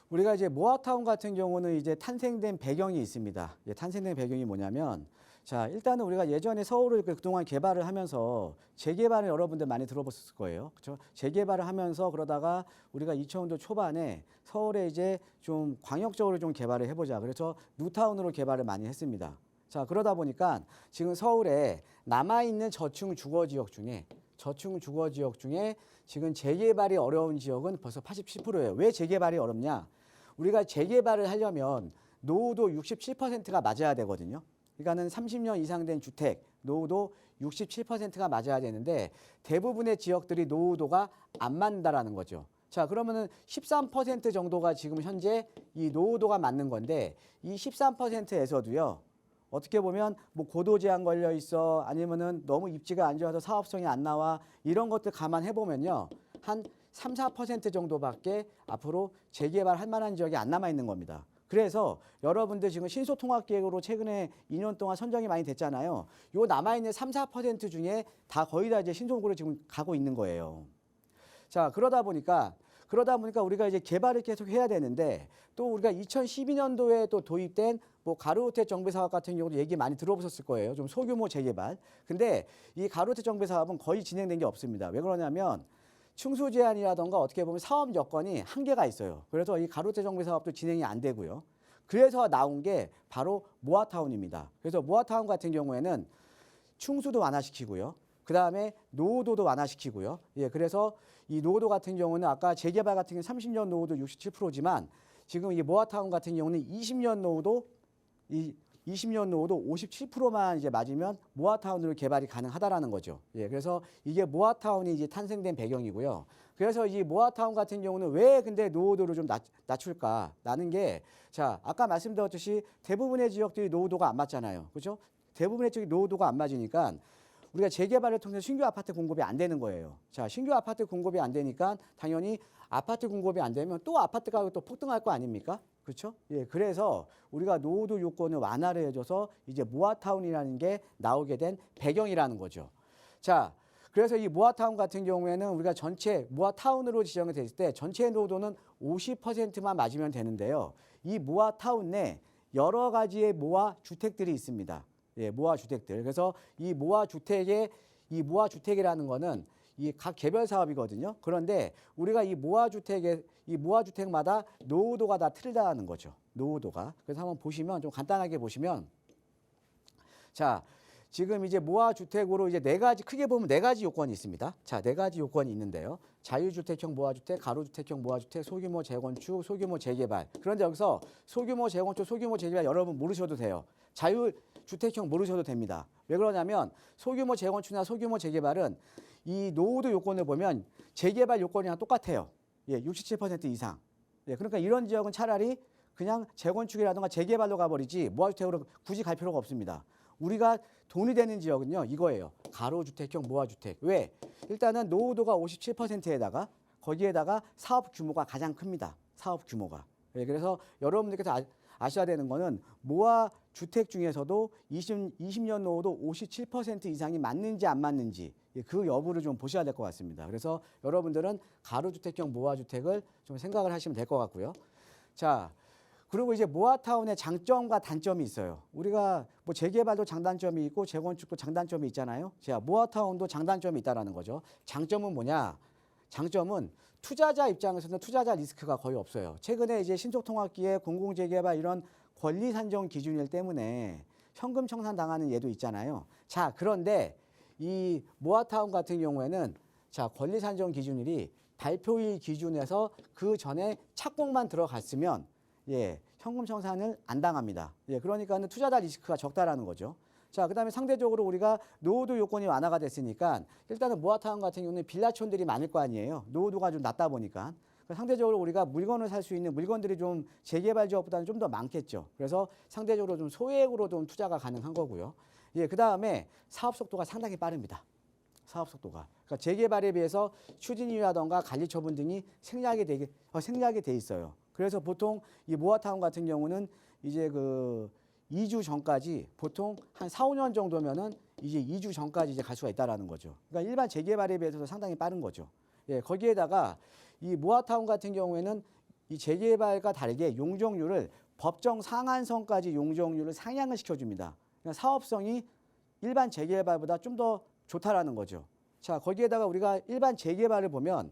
우리가 이제 모아타운 같은 경우는 이제 탄생된 배경이 있습니다. 예, 탄생된 배경이 뭐냐면 자, 일단은 우리가 예전에 서울을 그동안 개발을 하면서 재개발을 여러분들 많이 들어봤을 거예요. 그렇죠? 재개발을 하면서 그러다가 우리가 2000년도 초반에 서울에 이제 좀 광역적으로 좀 개발을 해보자. 그래서 뉴타운으로 개발을 많이 했습니다. 자, 그러다 보니까 지금 서울에 남아있는 저층 주거 지역 중에 저층 주거 지역 중에 지금 재개발이 어려운 지역은 벌써 87%예요. 왜 재개발이 어렵냐? 우리가 재개발을 하려면 노후도 67%가 맞아야 되거든요. 그러니까는 30년 이상 된 주택, 노후도 67%가 맞아야 되는데 대부분의 지역들이 노후도가 안 맞는다라는 거죠. 자, 그러면은 13% 정도가 지금 현재 이 노후도가 맞는 건데 이 13%에서도요. 어떻게 보면 뭐 고도 제한 걸려 있어 아니면은 너무 입지가 안 좋아서 사업성이 안 나와 이런 것들 감안해 보면요. 한 3, 4% 정도밖에 앞으로 재개발할 만한 지역이 안 남아 있는 겁니다. 그래서 여러분들 지금 신소통합계획으로 최근에 2년 동안 선정이 많이 됐잖아요. 요 남아있는 3, 4% 중에 다 거의 다 이제 신소국으로 지금 가고 있는 거예요. 자, 그러다 보니까 우리가 이제 개발을 계속 해야 되는데 또 우리가 2012년도에 또 도입된 뭐 가로주택 정비 사업 같은 경우도 얘기 많이 들어보셨을 거예요. 좀 소규모 재개발. 근데 이 가로주택 정비 사업은 거의 진행된 게 없습니다. 왜 그러냐면 층수 제한이라던가 어떻게 보면 사업 여건이 한계가 있어요. 그래서 이 가로주택 정비 사업도 진행이 안 되고요. 그래서 나온 게 바로 모아타운입니다. 그래서 모아타운 같은 경우에는 층수도 완화시키고요. 그 다음에 노후도도 완화시키고요. 예, 그래서 이 노후도 같은 경우는 아까 재개발 같은 경우는 30년 노후도 67%지만 지금 이 모아타운 같은 경우는 20년 노후도 57%만 이제 맞으면 모아타운으로 개발이 가능하다라는 거죠. 예, 그래서 이게 모아타운이 이제 탄생된 배경이고요. 그래서 이 모아타운 같은 경우는 왜 근데 노후도를 좀 낮출까라는 게 자, 아까 말씀드렸듯이 대부분의 지역들이 노후도가 안 맞잖아요. 그렇죠? 대부분의 지역이 노후도가 안 맞으니까 우리가 재개발을 통해서 신규 아파트 공급이 안 되는 거예요. 자, 신규 아파트 공급이 안 되니까 당연히 아파트 공급이 안 되면 또 아파트 가격이 또 폭등할 거 아닙니까? 그렇죠? 예, 그래서 우리가 노후도 요건을 완화를 해줘서 이제 모아타운이라는 게 나오게 된 배경이라는 거죠. 자, 그래서 이 모아타운 같은 경우에는 우리가 전체 모아타운으로 지정이 됐을 때 전체 노후도는 50%만 맞으면 되는데요. 이 모아타운 내 여러 가지의 모아 주택들이 있습니다. 예, 모아 주택들. 그래서 이 모아 주택이라는 거는 이 각 개별 사업이거든요. 그런데 우리가 이 모아 주택마다 노후도가 다 틀리다는 거죠. 노후도가. 그래서 한번 보시면 좀 간단하게 보시면 자, 지금 이제 모아 주택으로 이제 크게 보면 네 가지 요건이 있습니다. 자, 네 가지 요건이 있는데요. 자유주택형 모아주택, 가로주택형 모아주택, 소규모 재건축, 소규모 재개발. 그런데 여기서 소규모 재건축, 소규모 재개발 여러분 모르셔도 돼요. 자유주택형 모르셔도 됩니다. 왜 그러냐면 소규모 재건축이나 소규모 재개발은 이 노후도 요건을 보면 재개발 요건이랑 똑같아요. 예, 67% 이상. 예, 그러니까 이런 지역은 차라리 그냥 재건축이라든가 재개발로 가버리지 모아주택으로 굳이 갈 필요가 없습니다. 우리가 돈이 되는 지역은요, 이거예요. 가로주택형 모아주택. 왜? 일단은 노후도가 57%에다가 거기에다가 사업 규모가 가장 큽니다. 사업 규모가. 예, 그래서 여러분들께서 아셔야 되는 거는 모아 주택 중에서도 20년 노후도 57% 이상이 맞는지 안 맞는지 그 여부를 좀 보셔야 될 것 같습니다. 그래서 여러분들은 가로주택형 모아주택을 좀 생각을 하시면 될 것 같고요. 자, 그리고 이제 모아타운의 장점과 단점이 있어요. 우리가 뭐 재개발도 장단점이 있고 재건축도 장단점이 있잖아요. 자, 모아타운도 장단점이 있다라는 거죠. 장점은 뭐냐? 장점은 투자자 입장에서는 투자자 리스크가 거의 없어요. 최근에 이제 신속통합기획, 공공재개발 이런 권리 산정 기준일 때문에 현금 청산 당하는 예도 있잖아요. 자, 그런데 이 모아타운 같은 경우에는 자, 권리 산정 기준일이 발표일 기준에서 그 전에 착공만 들어갔으면 예, 현금 청산을 안 당합니다. 예, 그러니까는 투자자 리스크가 적다라는 거죠. 자, 그다음에 상대적으로 우리가 노후도 요건이 완화가 됐으니까 일단은 모아타운 같은 경우는 빌라촌들이 많을 거 아니에요. 노후도가 좀 낮다 보니까. 상대적으로 우리가 물건을 살 수 있는 물건들이 좀 재개발 지역보다는 좀 더 많겠죠. 그래서 상대적으로 좀 소액으로 좀 투자가 가능한 거고요. 예, 그다음에 사업 속도가 상당히 빠릅니다. 사업 속도가. 그러니까 재개발에 비해서 추진위라던가 관리 처분 등이 생략이 돼 있어요. 그래서 보통 이 모아타운 같은 경우는 이제 그 2주 전까지 보통 한 4, 5년 정도면은 이제 2주 전까지 이제 갈 수가 있다라는 거죠. 그러니까 일반 재개발에 비해서도 상당히 빠른 거죠. 예, 거기에다가 이 모아타운 같은 경우에는 이 재개발과 다르게 용적률을 법정 상한선까지 용적률을 상향을 시켜줍니다. 그러니까 사업성이 일반 재개발보다 좀 더 좋다라는 거죠. 자, 거기에다가 우리가 일반 재개발을 보면은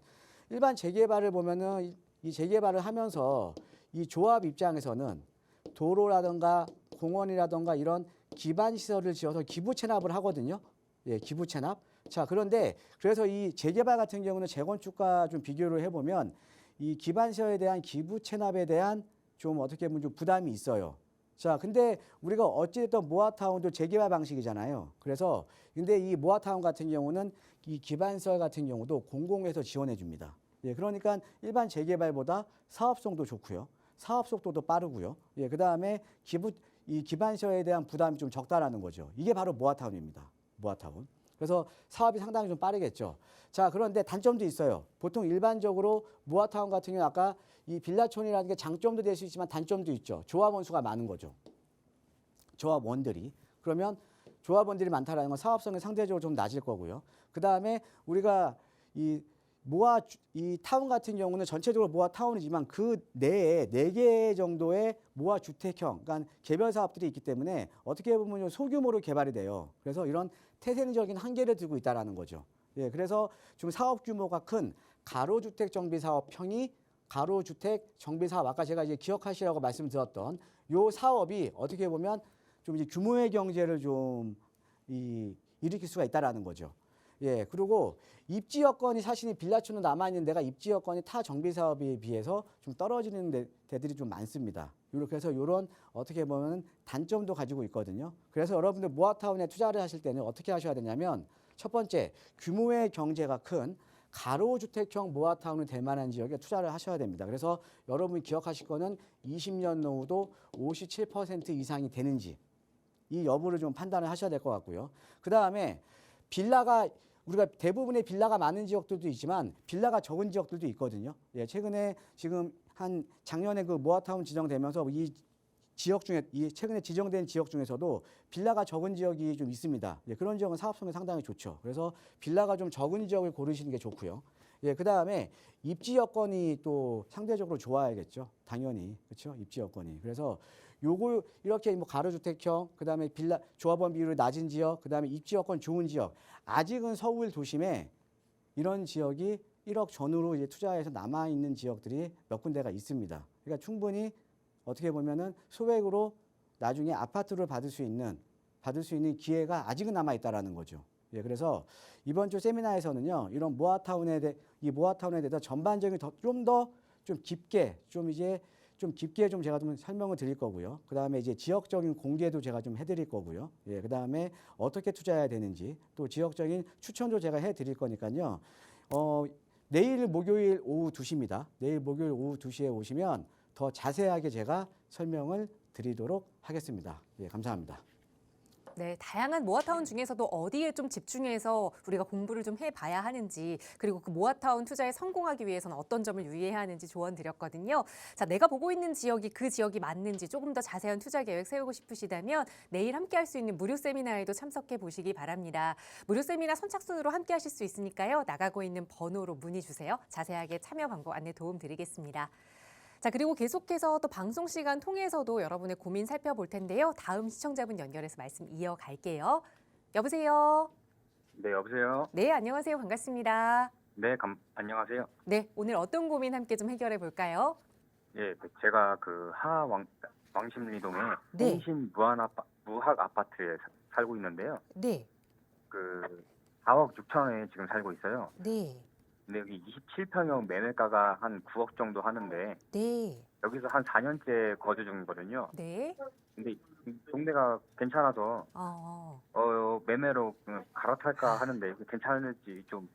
이 재개발을 하면서 이 조합 입장에서는 도로라든가 공원이라든가 이런 기반 시설을 지어서 기부 체납을 하거든요. 예, 기부 체납. 자, 그런데 그래서 이 재개발 같은 경우는 재건축과 좀 비교를 해보면 이 기반시설에 대한 기부 체납에 대한 좀 어떻게 보면 좀 부담이 있어요. 자, 근데 우리가 어찌됐든 모아타운도 재개발 방식이잖아요. 그래서 근데 이 모아타운 같은 경우는 이 기반시설 같은 경우도 공공에서 지원해 줍니다. 예, 그러니까 일반 재개발보다 사업성도 좋고요. 사업 속도도 빠르고요. 예, 그다음에 이 기반시설에 대한 부담이 좀 적다라는 거죠. 이게 바로 모아타운입니다. 모아타운. 그래서 사업이 상당히 좀 빠르겠죠. 자, 그런데 단점도 있어요. 보통 일반적으로 모아타운 같은 경우는 아까 이 빌라촌이라는 게 장점도 될 수 있지만 단점도 있죠. 조합원 수가 많은 거죠. 조합원들이. 그러면 조합원들이 많다라는 건 사업성이 상대적으로 좀 낮을 거고요. 그다음에 우리가 이 타운 같은 경우는 전체적으로 모아 타운이지만 그 내에 4개 정도의 모아 주택형, 그러니까 개별 사업들이 있기 때문에 어떻게 보면 좀 소규모로 개발이 돼요. 그래서 이런 태생적인 한계를 두고 있다라는 거죠. 예, 그래서 좀 사업 규모가 큰 가로주택 정비 사업형이 가로주택 정비 사업, 아까 제가 이제 기억하시라고 말씀드렸던 요 사업이 어떻게 보면 좀 이제 규모의 경제를 좀 일으킬 수가 있다라는 거죠. 예, 그리고 입지 여건이 사실 빌라촌은 남아있는 데가 입지 여건이 타 정비 사업에 비해서 좀 떨어지는 데들이 좀 많습니다. 이렇게 해서 이런 어떻게 보면 단점도 가지고 있거든요. 그래서 여러분들 모아타운에 투자를 하실 때는 어떻게 하셔야 되냐면 첫 번째, 규모의 경제가 큰 가로주택형 모아타운이 될 만한 지역에 투자를 하셔야 됩니다. 그래서 여러분이 기억하실 거는 20년 노후도 57% 이상이 되는지 이 여부를 좀 판단을 하셔야 될 것 같고요. 그 다음에 빌라가 우리가 대부분의 빌라가 많은 지역들도 있지만 빌라가 적은 지역들도 있거든요. 예, 최근에 지금 한 작년에 그 모아타운 지정되면서 이 지역 중에 이 최근에 지정된 지역 중에서도 빌라가 적은 지역이 좀 있습니다. 예, 그런 지역은 사업성이 상당히 좋죠. 그래서 빌라가 좀 적은 지역을 고르시는 게 좋고요. 예, 그 다음에 입지 여건이 또 상대적으로 좋아야겠죠. 당연히 그렇죠. 입지 여건이. 그래서 요거 이렇게 뭐 가로주택형, 그다음에 빌라 조합원 비율이 낮은 지역, 그다음에 입지 여건 좋은 지역. 아직은 서울 도심에 이런 지역이 1억 전후로 이제 투자해서 남아 있는 지역들이 몇 군데가 있습니다. 그러니까 충분히 어떻게 보면은 소액으로 나중에 아파트를 받을 수 있는 기회가 아직은 남아 있다라는 거죠. 예, 그래서 이번 주 세미나에서는요, 이런 모아타운에 대해서 전반적인 좀 깊게 좀 제가 좀 설명을 드릴 거고요. 그 다음에 이제 지역적인 공개도 제가 좀 해드릴 거고요. 예, 그 다음에 어떻게 투자해야 되는지 또 지역적인 추천도 제가 해드릴 거니까요. 내일 목요일 오후 2시입니다. 내일 목요일 오후 2시에 오시면 더 자세하게 제가 설명을 드리도록 하겠습니다. 예, 감사합니다. 네, 다양한 모아타운 중에서도 어디에 좀 집중해서 우리가 공부를 좀 해봐야 하는지, 그리고 그 모아타운 투자에 성공하기 위해서는 어떤 점을 유의해야 하는지 조언 드렸거든요. 자, 내가 보고 있는 지역이 그 지역이 맞는지 조금 더 자세한 투자 계획 세우고 싶으시다면 내일 함께 할 수 있는 무료 세미나에도 참석해 보시기 바랍니다. 무료 세미나 선착순으로 함께 하실 수 있으니까요. 나가고 있는 번호로 문의 주세요. 자세하게 참여 방법 안내 도움 드리겠습니다. 자, 그리고 계속해서 또 방송 시간 통해서도 여러분의 고민 살펴볼 텐데요. 다음 시청자분 연결해서 말씀 이어갈게요. 여보세요? 네, 여보세요? 네, 안녕하세요. 반갑습니다. 네, 안녕하세요. 네, 오늘 어떤 고민 함께 좀 해결해 볼까요? 예, 제가 그 왕십리동에 네. 홍신 무학 아파트에 살고 있는데요. 네, 그 4억 6천에 지금 살고 있어요. 네, 근데 여기 27평형 매매가가 한 9억 정도 하는데 네, 여기서 한 4년째 거주 중이거든요. 네. 근데 이 동네가 괜찮아서 매매로 갈아탈까 하는데 이게 괜찮을지 좀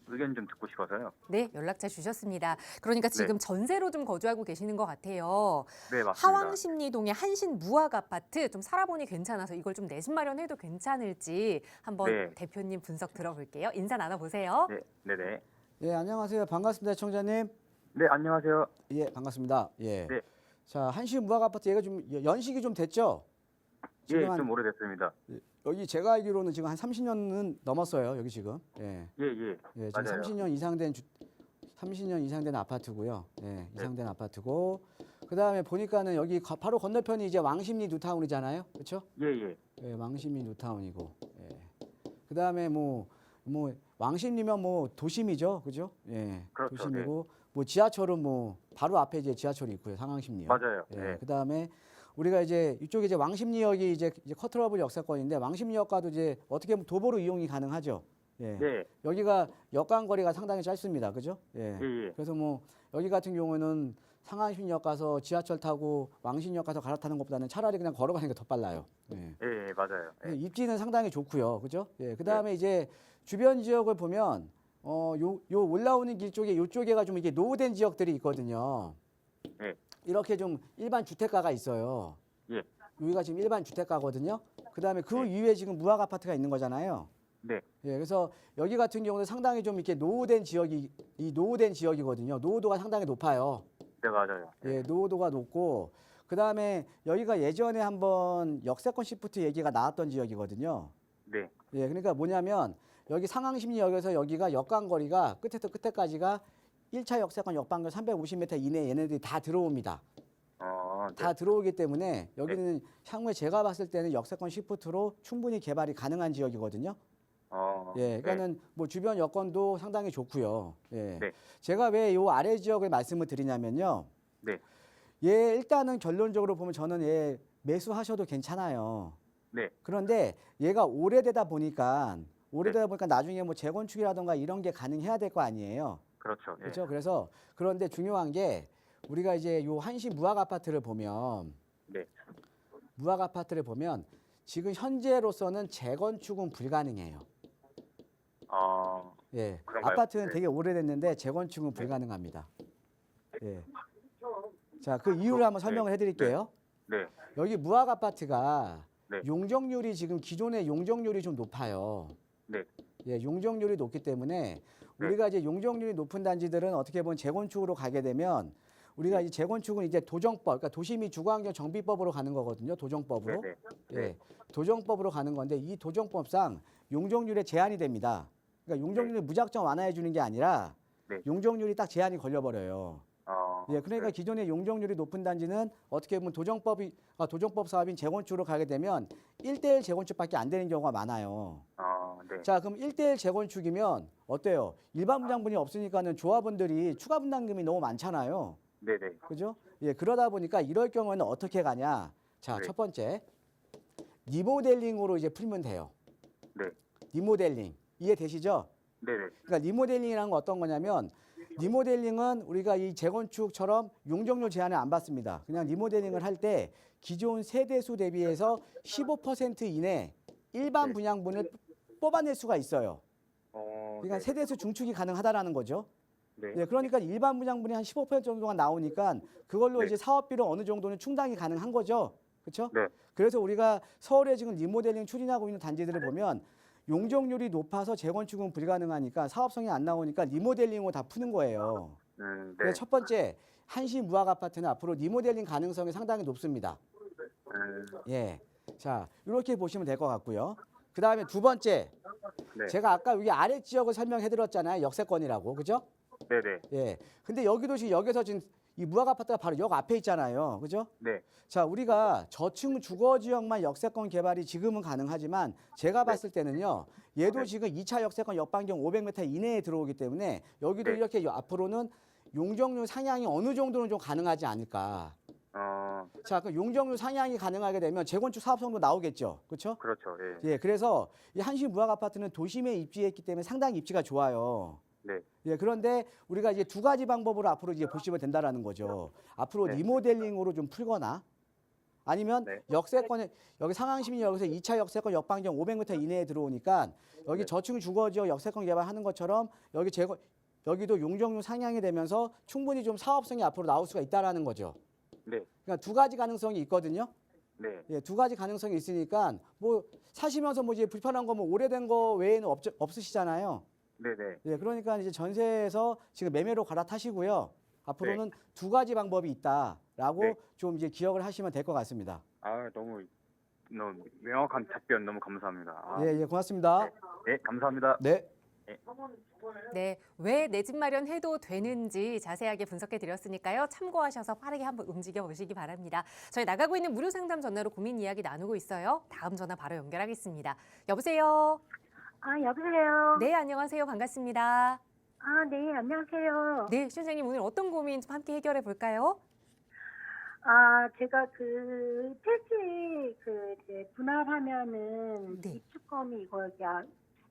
의견 좀 듣고 싶어서요. 네, 연락처 주셨습니다. 그러니까 지금 전세로 좀 거주하고 계시는 것 같아요. 네, 맞습니다. 하왕십리동의 한신 무학 아파트 좀 살아보니 괜찮아서 이걸 좀 내집 마련해도 괜찮을지 한번 네. 대표님 분석 들어볼게요. 인사 나눠보세요. 네, 네, 네. 예, 안녕하세요. 반갑습니다, 청자님. 네, 안녕하세요. 예, 반갑습니다. 예. 네. 자, 한신 무학 아파트 얘가 좀 연식이 좀 됐죠? 예, 지금 좀 오래됐습니다. 여기 제가 알기로는 지금 한 30년은 넘었어요. 여기 지금. 예. 예, 예. 예, 지금 맞아요. 30년 이상 된 아파트고요. 예, 이상 된 아파트고. 그다음에 보니까는 여기 바로 건너편이 이제 왕십리 뉴타운이잖아요. 그렇죠? 예, 예. 예, 왕십리 뉴타운이고. 예. 그다음에 뭐 왕십리면 뭐 도심이죠. 그죠? 예. 그렇죠, 도심이고 뭐 지하철은 뭐 바로 앞에 이제 지하철이 있고요. 상황십리요. 맞아요. 예. 네. 그다음에 우리가 이제 이쪽에 이제 왕십리역이 이제 커트러블 역사권인데 왕십리역과도 이제 어떻게 보면 도보로 이용이 가능하죠. 예. 네. 여기가 역간 거리가 상당히 짧습니다. 그죠? 예. 예, 예. 그래서 뭐 여기 같은 경우는 상암신역 가서 지하철 타고 왕신역 가서 갈아타는 것보다는 차라리 그냥 걸어가는 게 더 빨라요. 예. 예, 예, 맞아요. 예. 입지는 상당히 좋고요. 그죠? 예. 그다음에 이제 주변 지역을 보면 요 올라오는 길 쪽에 요쪽에가 좀 이게 노후된 지역들이 있거든요. 예. 이렇게 좀 일반 주택가가 있어요. 예. 여기가 지금 일반 주택가거든요. 그다음에 그 네. 위에 지금 무학 아파트가 있는 거잖아요. 네. 예, 그래서 여기 같은 경우는 상당히 좀 이렇게 노후된 지역이거든요. 노후도가 상당히 높아요. 네, 맞아요. 예, 노후도가 높고 그다음에 여기가 예전에 한번 역세권 시프트 얘기가 나왔던 지역이거든요. 네. 예, 그러니까 뭐냐면 여기 상항심리역에서 여기가 역광거리가 끝에서 끝에까지가 1차 역세권 역방면 350m 이내에 얘네들이 다 들어옵니다. 네. 다 들어오기 때문에 여기는 향후에 제가 봤을 때는 역세권 시프트로 충분히 개발이 가능한 지역이거든요. 예, 그러니까는 뭐 주변 여건도 상당히 좋고요. 예. 네. 제가 왜 요 아래 지역을 말씀을 드리냐면요. 네. 예, 일단은 결론적으로 보면 저는 얘 매수하셔도 괜찮아요. 네. 그런데 얘가 오래되다 보니까 나중에 뭐 재건축이라든가 이런 게 가능해야 될 거 아니에요. 그렇죠. 예. 그렇죠. 그래서 그런데 중요한 게 우리가 이제 요 한시 무학 아파트를 보면 네. 무학 아파트를 보면 지금 현재로서는 재건축은 불가능해요. 예. 그런가요? 아파트는 네. 되게 오래됐는데 재건축은 불가능합니다. 예. 자, 그 이유를 한번 설명을 해드릴게요. 네. 여기 무학 아파트가 네. 용적률이 지금 기존의 용적률이 좀 높아요. 네. 예, 용적률이 높기 때문에 네. 우리가 이제 용적률이 높은 단지들은 어떻게 보면 재건축으로 가게 되면 우리가 이 재건축은 이제 도정법, 그러니까 도시및 주거환경 정비법으로 가는 거거든요. 도정법으로. 네. 예, 도정법으로 가는 건데 이 도정법상 용적률에 제한이 됩니다. 그러니까 용적률을 무작정 완화해 주는 게 아니라 네. 용적률이 딱 제한이 걸려버려요. 예, 그러니까 네. 기존의 용적률이 높은 단지는 어떻게 보면 도정법 사업인 재건축으로 가게 되면 1대1 재건축밖에 안 되는 경우가 많아요. 네. 자, 그럼 1대1 재건축이면 어때요? 일반 분양분이 없으니까는 조합원들이 추가 분담금이 너무 많잖아요. 네, 네. 그죠? 예, 그러다 보니까 이럴 경우에는 어떻게 가냐? 자, 네. 첫 번째. 리모델링으로 이제 풀면 돼요. 네. 리모델링. 이해되시죠? 네, 네. 그러니까 리모델링이라는 건 어떤 거냐면 리모델링은 우리가 이 재건축처럼 용적률 제한을 안 받습니다. 그냥 리모델링을 할 때 기존 세대수 대비해서 15% 이내 일반 네. 분양분을 뽑아낼 수가 있어요. 그러니까 네. 세대수 중축이 가능하다라는 거죠. 네. 예, 그러니까 일반 분양분이 한 15% 정도가 나오니까 그걸로 네. 이제 사업비로 어느 정도는 충당이 가능한 거죠. 그렇죠? 네. 그래서 우리가 서울에 지금 리모델링 추진하고 있는 단지들을 보면 용적률이 높아서 재건축은 불가능하니까 사업성이 안 나오니까 리모델링으로 다 푸는 거예요. 네. 그래서 첫 번째 한시 무학 아파트는 앞으로 리모델링 가능성이 상당히 높습니다. 예, 자 이렇게 보시면 될 것 같고요. 그 다음에 두 번째, 네. 제가 아까 여기 아래 지역을 설명해드렸잖아요. 역세권이라고, 그죠? 네, 네. 예. 근데 여기도 지금 여기서 지금 이 무학 아파트가 바로 역 앞에 있잖아요. 그죠? 네. 자, 우리가 저층 주거 지역만 역세권 개발이 지금은 가능하지만 제가 봤을 때는요. 얘도 네. 지금 2차 역세권 역반경 500m 이내에 들어오기 때문에 여기도 네. 이렇게 앞으로는 용적률 상향이 어느 정도는 좀 가능하지 않을까. 자, 그 용적률 상향이 가능하게 되면 재건축 사업성도 나오겠죠. 그렇죠? 그렇죠. 예. 예, 그래서 이 한시 무학 아파트는 도심에 입지했기 때문에 상당히 입지가 좋아요. 네. 예, 그런데 우리가 이제 두 가지 방법으로 앞으로 이제 보시면 된다라는 거죠. 앞으로 네. 리모델링으로 좀 풀거나 아니면 네. 역세권에 여기 상항시민역에서 2차 역세권 역반경 500m 이내에 들어오니까 여기 네. 저층 주거지역 역세권 개발하는 것처럼 여기도 용적률 상향이 되면서 충분히 좀 사업성이 앞으로 나올 수가 있다라는 거죠. 네. 그러니까 두 가지 가능성이 있거든요. 네. 예, 두 가지 가능성이 있으니까 뭐 사시면서 뭐 이제 불편한 거 뭐 오래된 거 외에는 없으시잖아요. 네, 네. 예, 그러니까 이제 전세에서 지금 매매로 갈아타시고요. 앞으로는 두 가지 방법이 있다라고 네. 좀 이제 기억을 하시면 될 것 같습니다. 너무 명확한 답변 너무 감사합니다. 예, 고맙습니다. 네, 감사합니다. 네. 네, 왜 내 집 마련해도 되는지 자세하게 분석해 드렸으니까요. 참고하셔서 빠르게 한번 움직여 보시기 바랍니다. 저희 나가고 있는 무료 상담 전화로 고민 이야기 나누고 있어요. 다음 전화 바로 연결하겠습니다. 여보세요? 여보세요? 네, 안녕하세요. 반갑습니다. 네, 안녕하세요. 네, 선생님 오늘 어떤 고민 좀 함께 해결해 볼까요? 제가 택시 이제 분할하면은 네. 입주권이 이거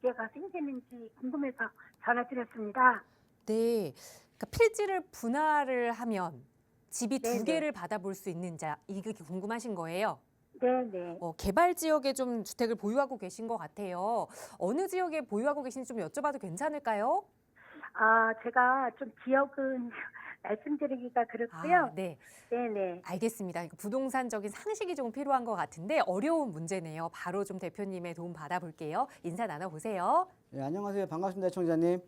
개가 생기는지 궁금해서 전화드렸습니다. 네. 그러니까 필지를 분할을 하면 집이 두 네네. 개를 받아볼 수 있는지 이게 궁금하신 거예요. 네네. 개발 지역에 좀 주택을 보유하고 계신 것 같아요. 어느 지역에 보유하고 계신지 좀 여쭤봐도 괜찮을까요? 제가 좀 지역은 말씀드리기가 그렇고요. 네. 네네. 알겠습니다. 부동산적인 상식이 좀 필요한 것 같은데 어려운 문제네요. 바로 좀 대표님의 도움 받아볼게요. 인사 나눠보세요. 예, 안녕하세요. 반갑습니다, 청자님.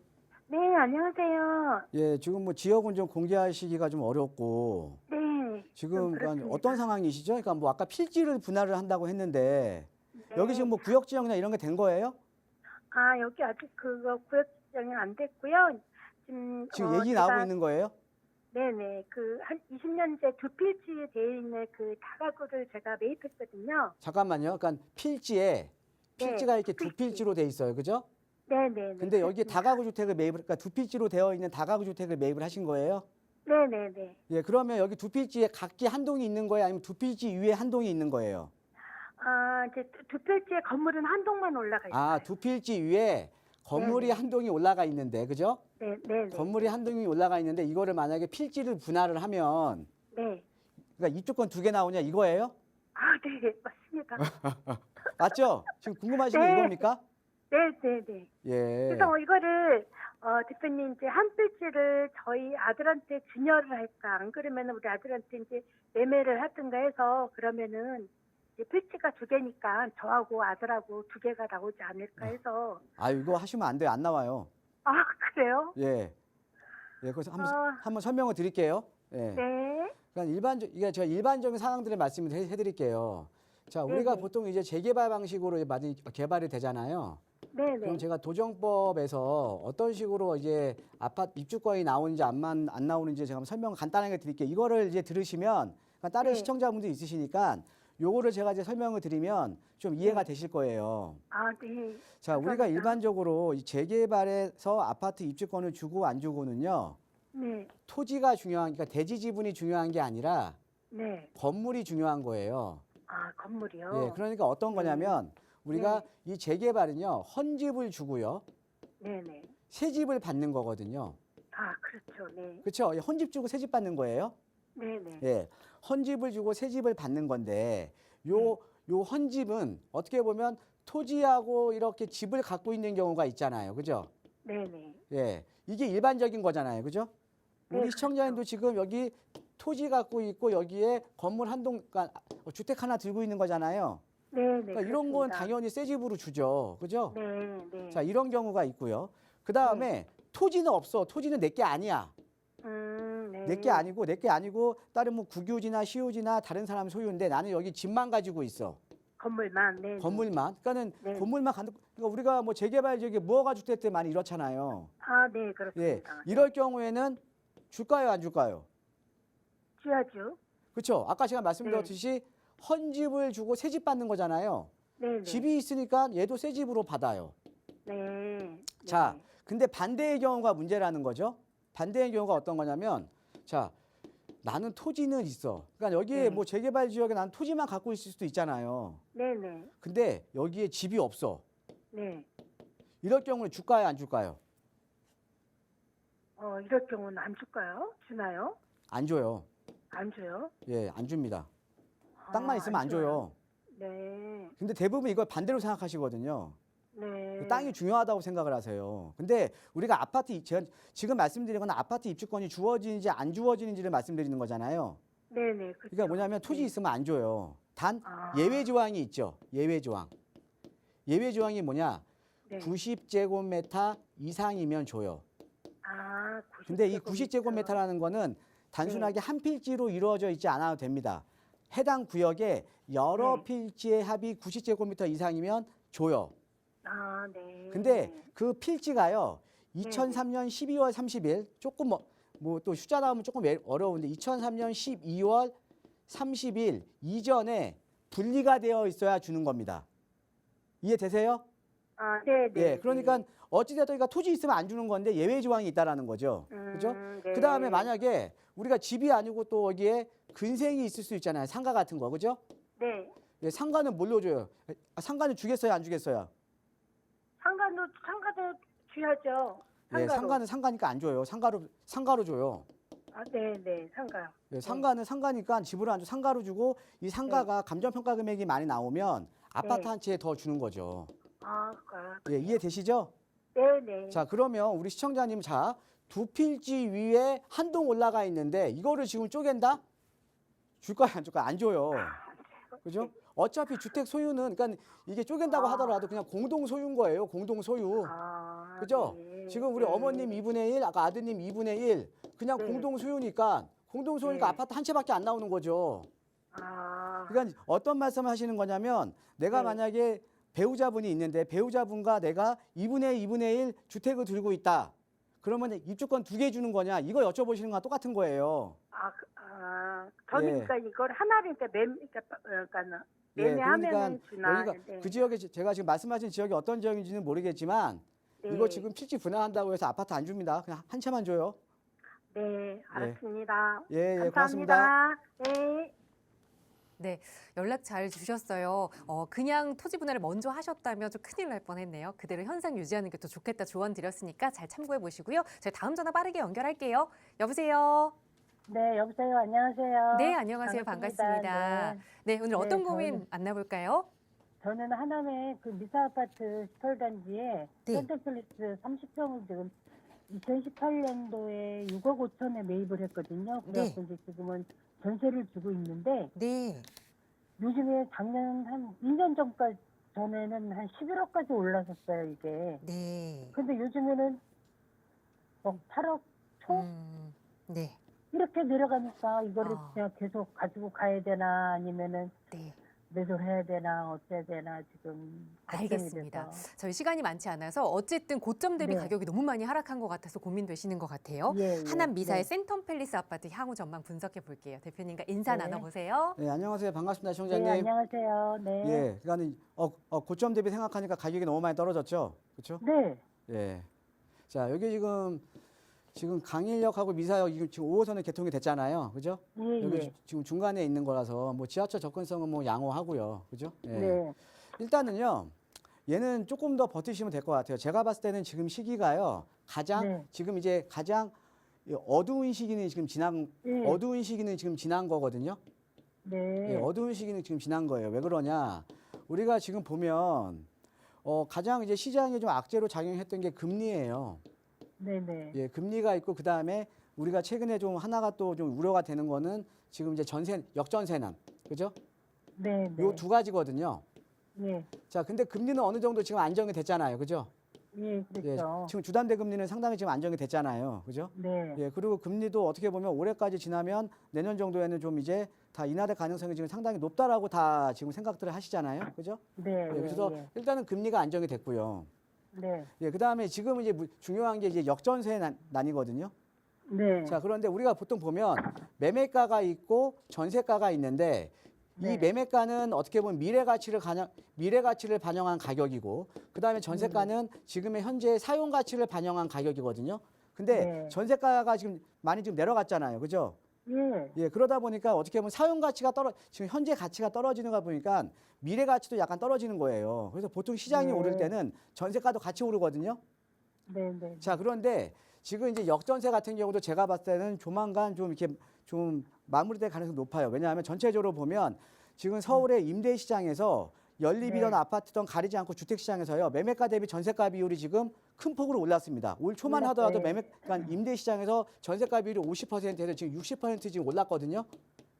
네, 안녕하세요. 예, 지금 뭐 지역은 좀 공개하시기가 좀 어렵고 네. 지금 좀 그러니까 그렇습니다. 어떤 상황이시죠? 그러니까 뭐 아까 필지를 분할을 한다고 했는데 네. 여기 지금 뭐 구역 지정이나 이런 게 된 거예요? 여기 아직 그거 구역 지정이 안 됐고요. 지금 얘기 나오고 있는 거예요? 네네. 한 20년째 두 필지에 되어 있는 그 다가구를 제가 매입했거든요. 잠깐만요. 그러니까 필지가 이렇게 두 필지로 돼 있어요. 그죠? 네네네. 근데 여기에 그렇습니다. 다가구 주택을 그러니까 두 필지로 되어 있는 다가구 주택을 매입을 하신 거예요? 네네네. 예, 그러면 여기 두 필지에 각기 한 동이 있는 거예요? 아니면 두 필지 위에 한 동이 있는 거예요? 이제 두 필지에 건물은 한 동만 올라가 있어요. 두 필지 위에 건물이 네네. 한 동이 올라가 있는데, 그죠? 네네. 건물이 한 동이 올라가 있는데 이거를 만약에 필지를 분할을 하면 네. 그러니까 이쪽 건 두 개 나오냐 이거예요? 네, 맞습니다. 맞죠? 지금 궁금하신 게 네. 이겁니까? 네네네. 예. 그래서 이거를 대표님 이제 한 필지를 저희 아들한테 증여를 할까 안 그러면 우리 아들한테 이제 매매를 하든가 해서 그러면은 이제 필지가 두 개니까 저하고 아들하고 두 개가 나오지 않을까 해서 이거 하시면 안 돼요. 안 나와요. 그래요? 예. 예, 그래서 한번 설명을 드릴게요. 예. 네. 그러니까 이게 제가 일반적인 상황들을 말씀을 해드릴게요. 자, 우리가 네네. 보통 이제 재개발 방식으로 많이 개발이 되잖아요. 네네. 그럼 제가 도정법에서 어떤 식으로 이제 아파트 입주권이 나오는지 안 나오는지 제가 한번 설명을 간단하게 드릴게요. 이거를 이제 들으시면 그러니까 다른 네. 시청자분들이 있으시니까 요거를 제가 이제 설명을 드리면 좀 이해가 되실 거예요. 네. 자, 우리가 감사합니다. 일반적으로 이 재개발에서 아파트 입주권을 주고 안 주고는요. 네. 토지가 중요한, 그러니까 대지 지분이 중요한 게 아니라 네. 건물이 중요한 거예요. 건물이요? 예, 그러니까 어떤 거냐면 우리가 네. 이 재개발은요, 헌집을 주고요, 네네. 새 집을 받는 거거든요. 그렇죠. 네. 그렇죠? 헌집 주고 새 집 받는 거예요. 네네. 예, 헌집을 주고 새 집을 받는 건데 요 헌집은 어떻게 보면 토지하고 이렇게 집을 갖고 있는 경우가 있잖아요. 그죠? 네네. 예, 이게 일반적인 거잖아요. 그죠? 우리 네, 시청자님도 지금 여기 토지 갖고 있고 여기에 건물 한 동, 그러니까 주택 하나 들고 있는 거잖아요. 네네. 그러니까 이런 건 그렇습니다. 당연히 새 집으로 주죠. 그죠? 네. 네. 자, 이런 경우가 있고요. 그 다음에 토지는 없어. 토지는 내 게 아니야. 네. 내 게 아니고 다른 뭐 국유지나 시유지나 다른 사람 소유인데 나는 여기 집만 가지고 있어. 건물만. 네. 건물만. 그러니까는 네. 건물만 가는. 그러니까 우리가 뭐 재개발 지역에 무허가 주택들 많이 이렇잖아요. 네, 예, 그렇습니다. 이럴 경우에는 줄까요, 안 줄까요? 줘야죠. 그렇죠. 아까 제가 말씀드렸듯이 헌집을 주고 새 집 받는 거잖아요. 네. 집이 있으니까 얘도 새 집으로 받아요. 네. 자, 근데 반대의 경우가 문제라는 거죠. 반대의 경우가 어떤 거냐면, 자, 나는 토지는 있어. 그러니까 여기에 네. 뭐 재개발 지역에 난 토지만 갖고 있을 수도 있잖아요. 네네. 근데 여기에 집이 없어. 네. 이럴 경우는 줄까요, 안 줄까요? 이럴 경우는 안 줄까요? 주나요? 안 줘요. 안 줘요? 예, 안 줍니다. 땅만 있으면 안 줘요. 줘요. 네. 근데 대부분 이걸 반대로 생각하시거든요. 네. 땅이 중요하다고 생각을 하세요. 근데 우리가 제가 지금 말씀드린 건 아파트 입주권이 주어지는지 안 주어지는지를 말씀드리는 거잖아요. 네네. 그렇죠. 그러니까 뭐냐면 토지 네. 있으면 안 줘요. 단 아. 예외 조항이 있죠. 예외 조항. 예외 조항이 뭐냐? 네. 90제곱미터 이상이면 줘요. 90제곱미터. 근데 이 90제곱미터라는 거는 단순하게 한 필지로 이루어져 있지 않아도 됩니다. 해당 구역에 여러 네. 필지의 합이 90제곱미터 이상이면 줘요. 네. 근데 그 필지가요. 2003년 12월 30일 조금 뭐 또 숫자 나오면 조금 어려운데 2003년 12월 30일 이전에 분리가 되어 있어야 주는 겁니다. 이해되세요? 네네. 예. 그러니까 어찌됐든 그러니까 토지 있으면 안 주는 건데 예외 조항이 있다라는 거죠. 그죠? 네. 그다음에 만약에 우리가 집이 아니고 또 여기에 근생이 있을 수 있잖아요. 상가 같은 거. 그죠? 네. 예, 상가는 뭘로 줘요? 상가는 주겠어요, 안 주겠어요? 상가도 줘야죠. 예, 상가는 상가니까 안 줘요. 상가로 줘요. 아, 네, 상가. 예, 상가는 상가니까 집으로 안 줘. 상가로 주고 이 상가가 감정평가 금액이 많이 나오면 아파트 네. 한 채 더 주는 거죠. 아, 예, 이해되시죠? 네. 자, 그러면 우리 시청자님, 자, 두 필지 위에 한 동 올라가 있는데 이거를 지금 쪼갠다? 줄 거야, 안 줄 거야? 안 줘요. 그죠? 어차피 주택 소유는, 그러니까 이게 쪼갠다고 하더라도 그냥 공동 소유인 거예요. 공동 소유. 아, 그죠? 네. 지금 우리 네. 어머님 2분의 1, 아까 아드님 2분의 1, 그냥 네. 공동 소유니까 네. 아파트 한 채밖에 안 나오는 거죠. 아, 그러니까 어떤 말씀을 하시는 거냐면 내가 네. 만약에 배우자분이 있는데 배우자분과 내가 2분의 1 주택을 들고 있다. 그러면 입주권 2개 주는 거냐? 이거 여쭤보시는 거랑 똑같은 거예요. 저는 예. 그러니까 이걸 하나를 그러니까 매매하면은 주나. 여기가 네. 그 지역에 제가 지금 말씀하신 지역이 어떤 지역인지는 모르겠지만 네. 이거 지금 필지 분할한다고 해서 아파트 안 줍니다. 그냥 한 채만 줘요. 네, 알았습니다. 예, 고맙습니다. 감사합니다. 네. 네, 연락 잘 주셨어요. 그냥 토지 분할을 먼저 하셨다면 좀 큰일 날 뻔했네요. 그대로 현상 유지하는 게 더 좋겠다 조언 드렸으니까 잘 참고해 보시고요. 저희 다음 전화 빠르게 연결할게요. 여보세요. 네, 여보세요. 안녕하세요. 네, 안녕하세요. 반갑습니다. 네. 네, 오늘 네, 어떤 고민 저는- 만나볼까요? 저는 하남의 그 미사 아파트 18단지에 네. 센터플리스 30평을 지금 2018년도에 6억 5천에 매입을 했거든요. 그래서 이제 지금은 전세를 주고 있는데 네. 요즘에 작년 한 2년 전까지 전에는 한 11억까지 올랐었어요, 이게. 네. 근데 요즘에는 8억 초 네. 이렇게 내려가니까 이거를 아. 그냥 계속 가지고 가야 되나 아니면은 네. 매도를 해야 되나 어째야 되나 지금 걱정이 알겠습니다. 돼서. 저희 시간이 많지 않아서 어쨌든 고점 대비 네. 가격이 너무 많이 하락한 것 같아서 고민되시는 것 같아요. 예, 하남 미사의 네. 센텀팰리스 아파트 향후 전망 분석해 볼게요. 대표님과 인사 네. 나눠보세요. 네, 안녕하세요. 반갑습니다, 네, 시청자님. 안녕하세요. 네. 예, 그러니까 고점 대비 생각하니까 가격이 너무 많이 떨어졌죠. 그렇죠? 네. 예. 자, 여기 지금 강일역하고 미사역 지금 5호선은 개통이 됐잖아요. 그죠? 예, 여기 예. 지금 중간에 있는 거라서 뭐 지하철 접근성은 뭐 양호하고요. 그죠? 예. 네. 일단은요. 얘는 조금 더 버티시면 될 것 같아요. 제가 봤을 때는 지금 시기가요. 네. 지금 이제 가장 어두운 시기는 지금 예. 어두운 시기는 지금 지난 거거든요. 네. 예, 어두운 시기는 지금 지난 거예요. 왜 그러냐? 우리가 지금 보면 가장 이제 시장에 좀 악재로 작용했던 게 금리예요. 네네. 예, 금리가 있고 그 다음에 우리가 최근에 좀 하나가 또 좀 우려가 되는 거는 지금 이제 역전세난, 그죠? 네. 요 두 가지거든요. 예. 자, 근데 금리는 어느 정도 지금 안정이 됐잖아요, 그죠? 예, 예, 그렇죠. 지금 주담대 금리는 상당히 지금 안정이 됐잖아요, 그죠? 네. 예, 그리고 금리도 어떻게 보면 올해까지 지나면 내년 정도에는 좀 이제 다 인하될 가능성이 지금 상당히 높다라고 다 지금 생각들을 하시잖아요, 그죠? 네. 예, 그래서 예. 일단은 금리가 안정이 됐고요. 네. 예, 그 다음에 지금 이제 중요한 게 이제 역전세난이거든요. 네. 자, 그런데 우리가 보통 보면 매매가가 있고 전세가가 있는데 이 네. 매매가는 어떻게 보면 미래 가치를 반영한 가격이고 그다음에 전세가는 지금의 현재 사용 가치를 반영한 가격이거든요. 근데 네. 전세가가 지금 많이 좀 내려갔잖아요. 그죠? 예. 예, 그러다 보니까 어떻게 보면 사용 가치가 지금 현재 가치가 떨어지는 거 보니까 미래 가치도 약간 떨어지는 거예요. 그래서 보통 시장이 네. 오를 때는 전세가도 같이 오르거든요. 네. 네. 자, 그런데 지금 이제 역전세 같은 경우도 제가 봤을 때는 조만간 좀 이렇게 좀 마무리될 가능성이 높아요. 왜냐하면 전체적으로 보면 지금 서울의 임대 시장에서 연립이던 네. 아파트던 가리지 않고 주택 시장에서요. 매매가 대비 전세가 비율이 지금 큰 폭으로 올랐습니다. 올 초만 하더라도 네. 그러니까 임대 시장에서 전세가 비율이 50%에서 지금 60% 지금 올랐거든요.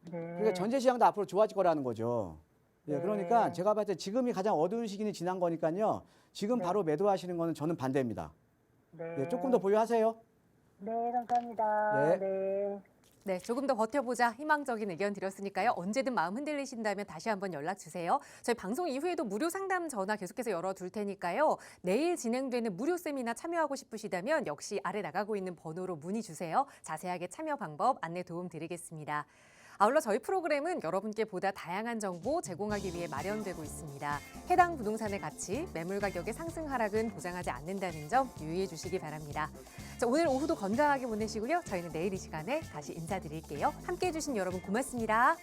네. 그러니까 전세 시장도 앞으로 좋아질 거라는 거죠. 예, 네. 그러니까 제가 봤을 때 지금이 가장 어두운 시기는 지난 거니까요. 지금 네. 바로 매도하시는 거는 저는 반대입니다. 네. 예, 조금 더 보유하세요. 네, 감사합니다. 네. 네. 네, 조금 더 버텨보자 희망적인 의견 드렸으니까요. 언제든 마음 흔들리신다면 다시 한번 연락 주세요. 저희 방송 이후에도 무료 상담 전화 계속해서 열어둘 테니까요. 내일 진행되는 무료 세미나 참여하고 싶으시다면 역시 아래 나가고 있는 번호로 문의 주세요. 자세하게 참여 방법 안내 도움 드리겠습니다. 아울러 저희 프로그램은 여러분께 보다 다양한 정보 제공하기 위해 마련되고 있습니다. 해당 부동산의 가치, 매물 가격의 상승 하락은 보장하지 않는다는 점 유의해 주시기 바랍니다. 자, 오늘 오후도 건강하게 보내시고요. 저희는 내일 이 시간에 다시 인사드릴게요. 함께해 주신 여러분 고맙습니다.